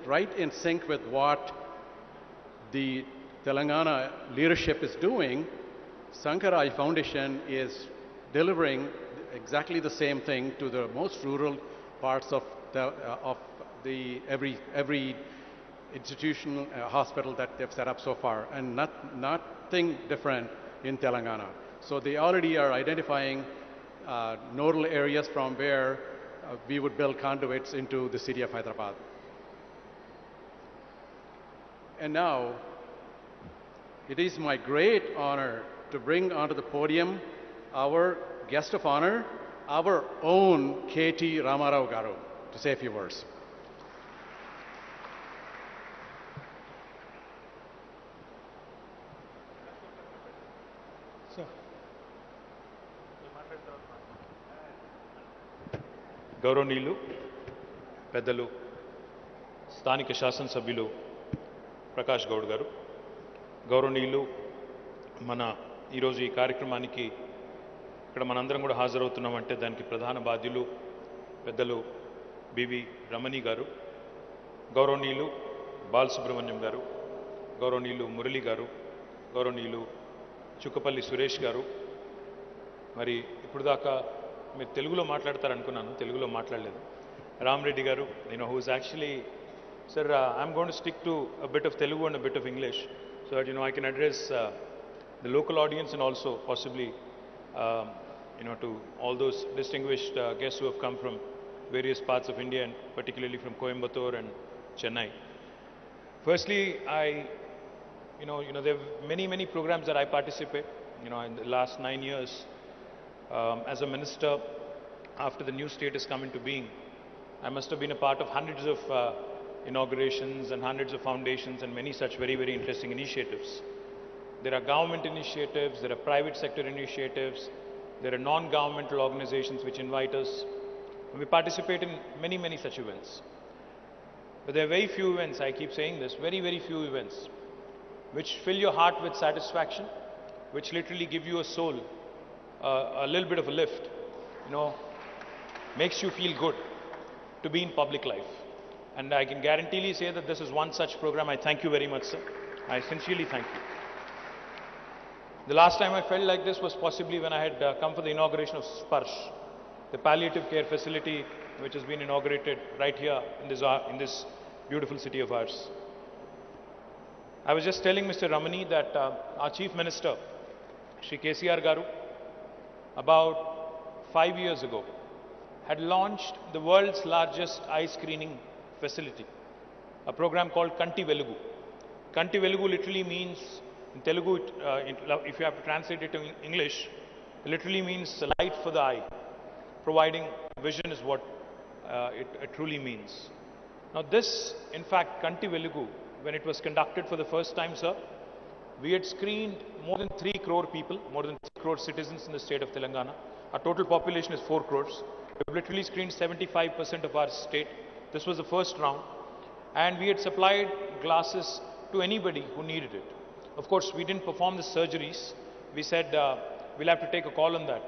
right in sync with what the Telangana leadership is doing, Sankara Eye Foundation is delivering exactly the same thing to the most rural parts of every institutional hospital that they've set up so far, and nothing different in Telangana. So they already are identifying nodal areas from where we would build conduits into the city of Hyderabad. And now, it is my great honor to bring onto the podium our guest of honor, our own KT Ramarao Garu, to say a few words. గౌరవనీయులు పెద్దలు స్థానిక శాసనసభ్యులు ప్రకాష్ గౌడ్ గారు, గౌరవనీయులు మన ఈరోజు ఈ కార్యక్రమానికి ఇక్కడ మనందరం కూడా హాజరవుతున్నామంటే దానికి ప్రధాన బాధ్యులు పెద్దలు బివి రమణి గారు, గౌరవనీయులు బాలసుబ్రహ్మణ్యం గారు, గౌరవనీయులు మురళి గారు, గౌరవనీయులు చుక్కపల్లి సురేష్ గారు. మరి ఇప్పుడు దాకా మీరు తెలుగులో మాట్లాడతారనుకున్నాను, తెలుగులో మాట్లాడలేదు. రామరెడ్డి గారు, who is actually, sir, I'm going to stick to a bit of Telugu and a bit of English so that I can address the local audience and also possibly to all those distinguished guests who have come from various parts of India and particularly from Coimbatore and Chennai. Firstly, there are many programs that I participate. In the last 9 years, as a minister, after the new state has come into being, I must have been a part of hundreds of inaugurations and hundreds of foundations and many such very, very interesting initiatives. There are government initiatives, there are private sector initiatives, there are non-governmental organizations which invite us, and we participate in many, many such events. But there are very few events, I keep saying this, very, very few events, which fill your heart with satisfaction, which literally give you a soul, a little bit of a lift, makes you feel good to be in public life. And I can guaranteely say that this is one such program. I thank you very much, sir. I sincerely thank you. The last time I felt like this was possibly when I had come for the inauguration of Sparsh, the palliative care facility which has been inaugurated right here in this beautiful city of ours. I was just telling Mr. Ramani that our Chief Minister, Shri KTR Garu, about 5 years ago, had launched the world's largest eye screening facility, a program called Kanti Velugu. Kanti Velugu literally means, in Telugu, if you have to translate it to English, it literally means light for the eye. Providing vision is what it truly means. Now this, in fact, Kanti Velugu, when it was conducted for the first time, sir, we had screened more than 3 crore people, more than 3 crore citizens in the state of Telangana. Our total population is 4 crores. We've literally screened 75% of our state. This was the first round. And we had supplied glasses to anybody who needed it. Of course, we didn't perform the surgeries. We said we'll have to take a call on that.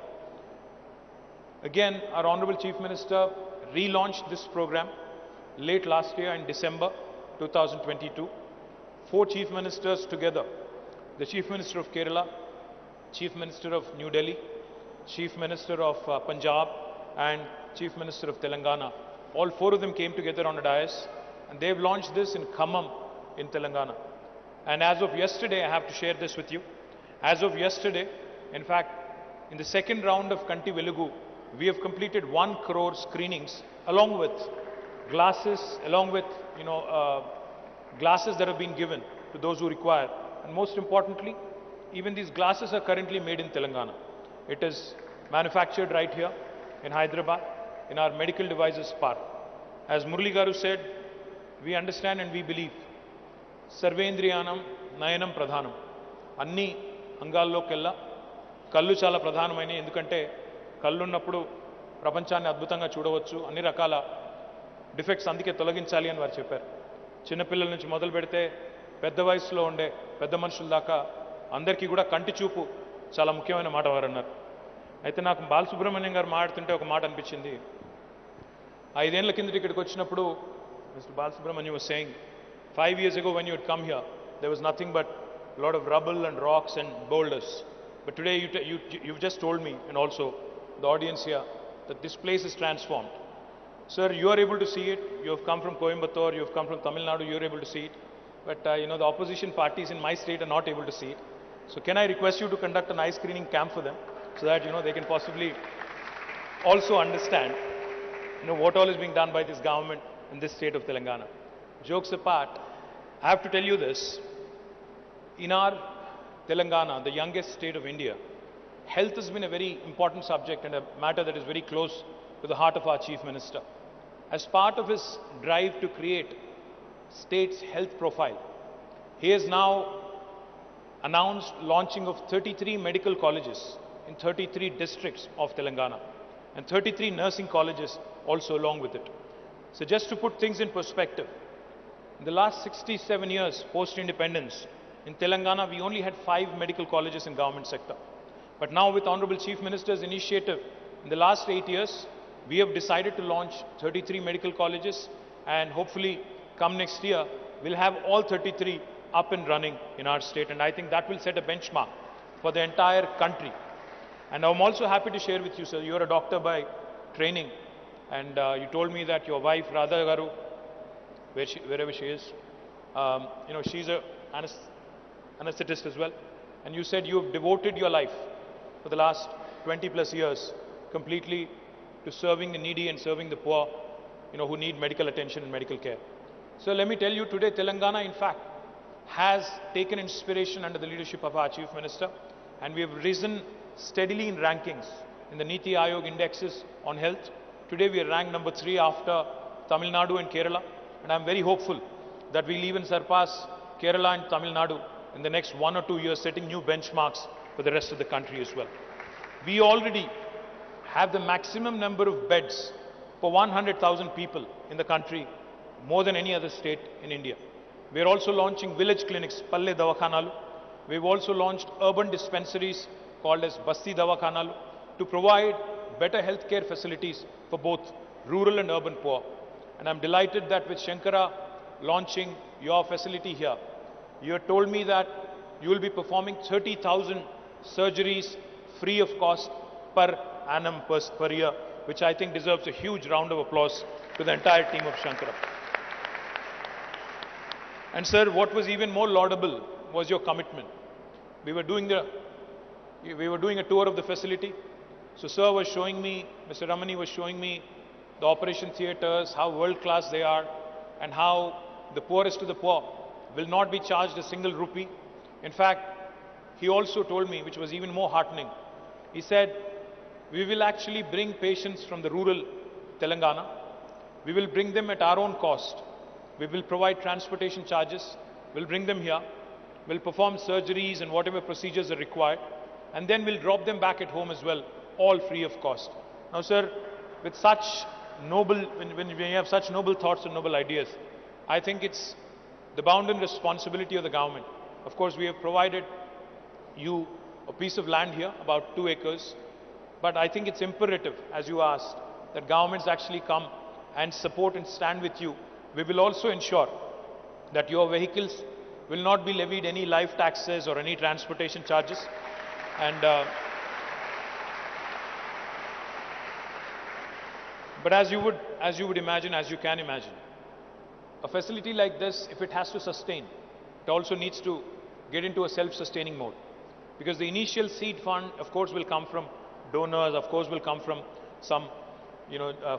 Again, our Honorable Chief Minister relaunched this program late last year in December 2022. 4 Chief Ministers together, the Chief Minister of Kerala, Chief Minister of New Delhi, Chief Minister of Punjab and Chief Minister of Telangana. All 4 of them came together on a dais and they've launched this in Khammam in Telangana. And as of yesterday, I have to share this with you. As of yesterday, in fact, in the second round of Kanti Velugu, we have completed 1 crore screenings along with glasses, along with glasses that have been given to those who require. And most importantly, even these glasses are currently made in Telangana. It is manufactured right here in Hyderabad in our medical devices park. As Murli Garu said, we understand and we believe Sarvendriyanam Nayanam Pradhanam. అన్ని అంగాల్లోకెల్లా కళ్ళు చాలా ప్రధానమైనవి. ఎందుకంటే కళ్ళు ఉన్నప్పుడు ప్రపంచాన్ని అద్భుతంగా చూడవచ్చు. అన్ని రకాల డిఫెక్ట్స్ అందుకే తొలగించాలి అని వారు చెప్పారు. చిన్నపిల్లల నుంచి మొదలు పెడితే పెద్ద వయసులో ఉండే పెద్ద మనుషుల దాకా అందరికీ కూడా కంటి చూపు చాలా ముఖ్యమైన మాట వారు అన్నారు. అయితే నాకు బాలసుబ్రహ్మణ్యం గారు మాట్లాడుతుంటే ఒక మాట అనిపించింది. 5 ఏళ్ల కిందట ఇక్కడికి వచ్చినప్పుడు Mr. Balasubramanian was saying, 5 years ago when you had come here, there was nothing but a lot of rubble and rocks and boulders. But today you've just told me, and also the audience here, that this place is transformed. Sir, you are able to see it. You have come from Coimbatore, you have come from Tamil Nadu, you are able to see it. But the opposition parties in my state are not able to see it. So can I request you to conduct an eye screening camp for them, so that they can possibly also understand what all is being done by this government in this state of Telangana. Jokes apart, I have to tell you this. In our Telangana, the youngest state of India, health has been a very important subject and a matter that is very close to the heart of our Chief Minister. As part of his drive to create state's health profile, he has now announced launching of 33 medical colleges in 33 districts of Telangana and 33 nursing colleges also along with it. So just to put things in perspective, in the last 67 years post-independence, in Telangana we only had 5 medical colleges in government sector. But now with Honorable Chief Minister's initiative, in the last 8 years, we have decided to launch 33 medical colleges and hopefully come next year, we'll have all 33 up and running in our state. And I think that will set a benchmark for the entire country. And I'm also happy to share with you, sir, you're a doctor by training. And you told me that your wife, Radha Garu, wherever she is, she's an anesthetist as well. And you said you have devoted your life for the last 20 plus years completely to serving the needy and serving the poor, who need medical attention and medical care. So let me tell you today, Telangana, in fact, has taken inspiration under the leadership of our Chief Minister, and we have risen steadily in rankings in the Niti Aayog indexes on health. Today we are ranked number 3 after Tamil Nadu and Kerala, and I am very hopeful that we will even surpass Kerala and Tamil Nadu in the next 1 or 2 years, setting new benchmarks for the rest of the country as well. We already have the maximum number of beds per 100,000 people in the country, more than any other state in India. We are also launching village clinics, Palle Davakhanalu. We have also launched urban dispensaries called as Basti Davakhanalu to provide better healthcare facilities for both rural and urban poor. And I'm delighted that with Sankara launching your facility here, you have told me that you will be performing 30,000 surgeries free of cost per annum per year, which I think deserves a huge round of applause to the entire team of Sankara. And sir, what was even more laudable was your commitment. We were doing a tour of the facility. So sir was showing me, Mr. Ramani was showing me the operation theatres, how world class they are, and how the poorest of the poor will not be charged a single rupee. In fact, he also told me, which was even more heartening, he said, we will actually bring patients from the rural Telangana. We will bring them at our own cost. We will provide transportation charges. We'll bring them here. We'll perform surgeries and whatever procedures are required. And then we'll drop them back at home as well, all free of cost. Now, sir, with such noble, when we have such noble thoughts and noble ideas, I think it's the bounden responsibility of the government. Of course, we have provided you a piece of land here, about 2 acres. But I think it's imperative, as you asked, that governments actually come and support and stand with you. We will also ensure that your vehicles will not be levied any life taxes or any transportation charges. And but as you would imagine, as you can imagine, a facility like this, if it has to sustain, it also needs to get into a self-sustaining mode. Because the initial seed fund, of course, will come from donors, of course, will come from some,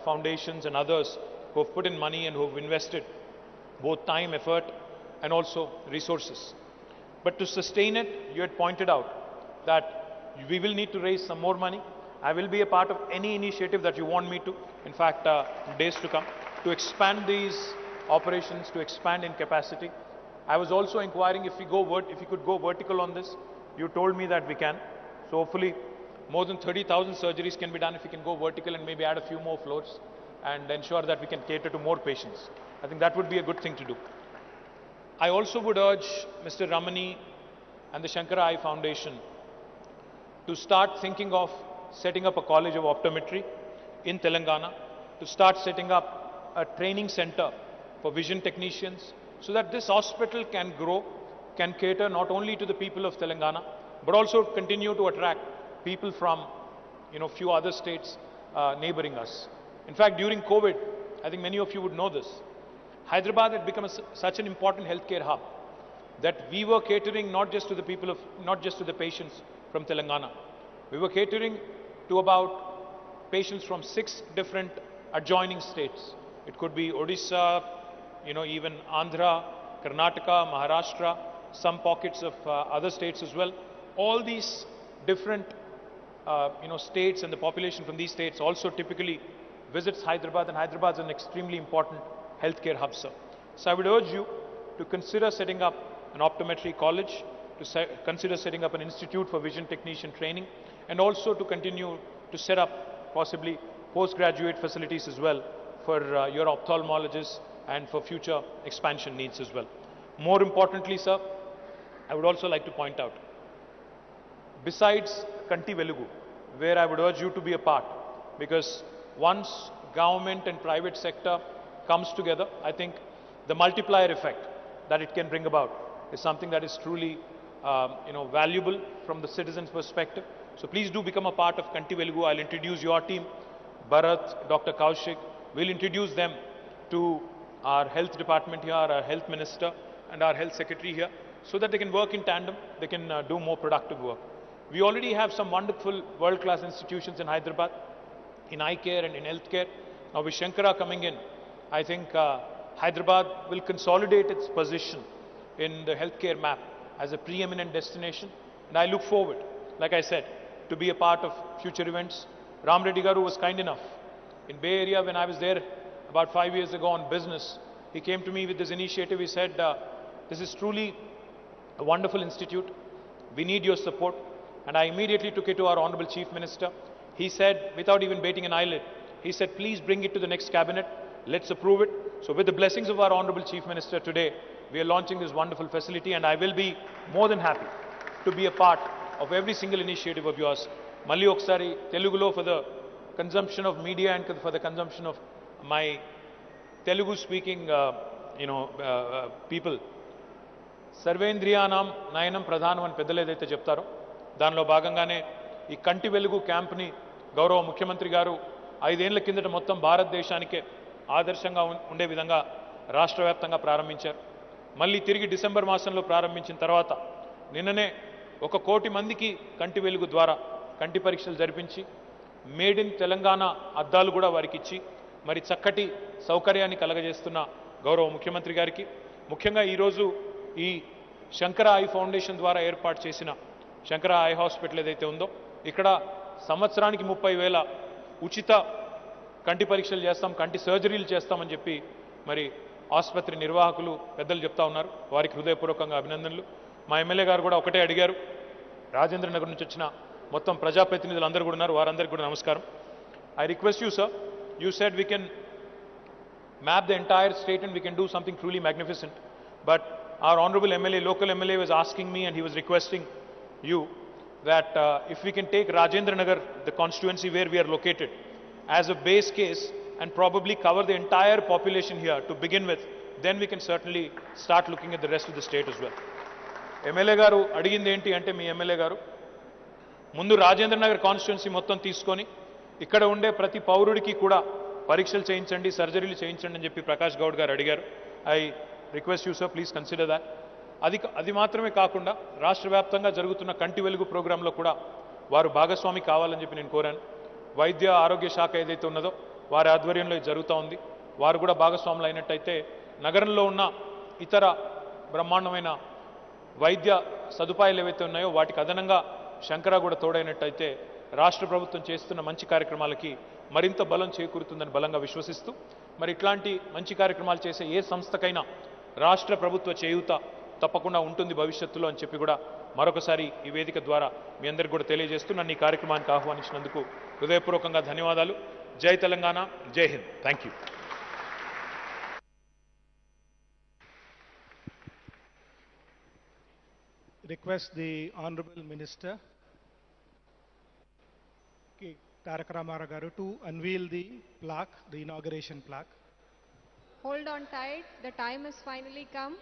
foundations and others who have put in money and who have invested both time, effort, and also resources. But to sustain it, you had pointed out that we will need to raise some more money. I will be a part of any initiative that you want me to, in fact, in days to come, to expand these operations, to expand in capacity. I was also inquiring if we could go vertical on this. You told me that we can. So hopefully more than 30,000 surgeries can be done if we can go vertical and maybe add a few more floors and ensure that we can cater to more patients. I think that would be a good thing to do. I also would urge Mr. Ramani and the Sankara Eye Foundation to start thinking of setting up a college of optometry in Telangana, to start setting up a training center for vision technicians, so that this hospital can grow, can cater not only to the people of Telangana, but also continue to attract people from, few other states neighboring us. In fact, during COVID, I think many of you would know this, Hyderabad had become such an important healthcare hub that we were catering not just to the patients from Telangana. We were catering to about patients from 6 different adjoining states. It could be Odisha, even Andhra, Karnataka, Maharashtra, some pockets of other states as well. All these different, states and the population from these states also typically visits Hyderabad, and Hyderabad is an extremely important healthcare hub, sir. So I would urge you to consider setting up an optometry college, to consider setting up an institute for vision technician training, and also to continue to set up possibly postgraduate facilities as well for your ophthalmologists and for future expansion needs as well. More importantly, sir, I would also like to point out, besides Kanti Velugu, where I would urge you to be a part, because once government and private sector comes together, I think the multiplier effect that it can bring about is something that is truly valuable from the citizens' perspective. So please do become a part of Kanti Velugu. I'll introduce your team, Bharat, Dr. Kaushik. We'll introduce them to our health department here, our health minister, and our health secretary here, so that they can work in tandem, they can do more productive work. We already have some wonderful world-class institutions in Hyderabad, in eye care and in healthcare. Now with Sankara coming in, I think Hyderabad will consolidate its position in the healthcare map as a preeminent destination. And I look forward, like I said, to be a part of future events. Ram Reddy Garu was kind enough. In Bay Area, when I was there about 5 years ago on business, he came to me with this initiative. He said, this is truly a wonderful institute. We need your support. And I immediately took it to our Honorable Chief Minister. He said, without even batting an eyelid, he said, please bring it to the next cabinet. Let's approve it. So with the blessings of our Honorable Chief Minister today, we are launching this wonderful facility, and I will be more than happy to be a part of every single initiative of yours. Malli oksari Telugulo for the consumption of media and for the consumption of my Telugu speaking people. సర్వేంద్రియానాం నయనం ప్రధానం అని పెద్దలు ఏదైతే చెప్తారో దానిలో భాగంగానే ఈ కంటి వెలుగు క్యాంప్ని గౌరవ ముఖ్యమంత్రి గారు 5 ఏళ్ల కిందట మొత్తం భారతదేశానికే ఆదర్శంగా ఉండే విధంగా రాష్ట్ర వ్యాప్తంగా ప్రారంభించారు. మళ్ళీ తిరిగి డిసెంబర్ మాసంలో ప్రారంభించిన తర్వాత నిన్ననే 1 కోటి మందికి కంటి వెలుగు ద్వారా కంటి పరీక్షలు జరిపించి మేడ్ ఇన్ తెలంగాణ అద్దాలు కూడా వారికి ఇచ్చి మరి చక్కటి సౌకర్యాన్ని కలగజేస్తున్న గౌరవ ముఖ్యమంత్రి గారికి, ముఖ్యంగా ఈరోజు ఈ శంకర ఐ ఫౌండేషన్ ద్వారా ఏర్పాటు చేసిన శంకర ఐ హాస్పిటల్ ఏదైతే ఉందో ఇక్కడ సంవత్సరానికి 30,000 ఉచిత కంటి పరీక్షలు చేస్తాం, కంటి సర్జరీలు చేస్తామని చెప్పి మరి ఆసుపత్రి నిర్వాహకులు పెద్దలు చెప్తా ఉన్నారు. వారికి హృదయపూర్వకంగా అభినందనలు. మా ఎమ్మెల్యే గారు కూడా ఒకటే అడిగారు, రాజేంద్ర నగర్ నుంచి వచ్చిన మొత్తం ప్రజాప్రతినిధులు అందరూ కూడా ఉన్నారు, వారందరికీ కూడా నమస్కారం. I request you, sir, you said we can map the entire state and we can do something truly magnificent. But our honorable MLA, local MLA was asking me and he was requesting you that if we can take Rajendra Nagar, the constituency where we are located, as a base case and probably cover the entire population here to begin with, then we can certainly start looking at the rest of the state as well. MLA గారు అడిగింది ఏంటి అంటే మీ MLA గారు ముందు Rajendra Nagar constituency మొత్తం తీసుకొని ఇక్కడ ఉండే ప్రతి పౌరుడికి కూడా పరీక్షలు చేయించండి, సర్జరీలు చేయించండి అని చెప్పి ప్రకాష్ గౌడ్ గారు అడిగారు. I request you sir, please consider that. అది మాత్రమే కాకుండా రాష్ట్ర వ్యాప్తంగా జరుగుతున్న కంటి వెలుగు ప్రోగ్రాంలో కూడా వారు భాగస్వామి కావాలని చెప్పి నేను కోరాను. వైద్య ఆరోగ్య శాఖ ఏదైతే ఉన్నదో వారి ఆధ్వర్యంలో ఇది జరుగుతూ ఉంది. వారు కూడా భాగస్వాములు అయినట్టయితే నగరంలో ఉన్న ఇతర బ్రహ్మాండమైన వైద్య సదుపాయాలు ఏవైతే ఉన్నాయో వాటికి అదనంగా శంకర కూడా తోడైనట్టయితే రాష్ట్ర ప్రభుత్వం చేస్తున్న మంచి కార్యక్రమాలకి మరింత బలం చేకూరుతుందని బలంగా విశ్వసిస్తూ, మరి ఇట్లాంటి మంచి కార్యక్రమాలు చేసే ఏ సంస్థకైనా రాష్ట్ర ప్రభుత్వ చేయూత తప్పకుండా ఉంటుంది భవిష్యత్తులో అని చెప్పి కూడా మరొకసారి ఈ వేదిక ద్వారా మీ అందరికీ కూడా తెలియజేస్తూ నన్ను ఈ కార్యక్రమానికి ఆహ్వానించినందుకు హృదయపూర్వకంగా ధన్యవాదాలు. జై తెలంగాణ, జై Hind. Thank you. Request the Honorable Minister Tarak Ramara Garu to unveil the plaque, the inauguration plaque. Hold on tight, the time has finally come.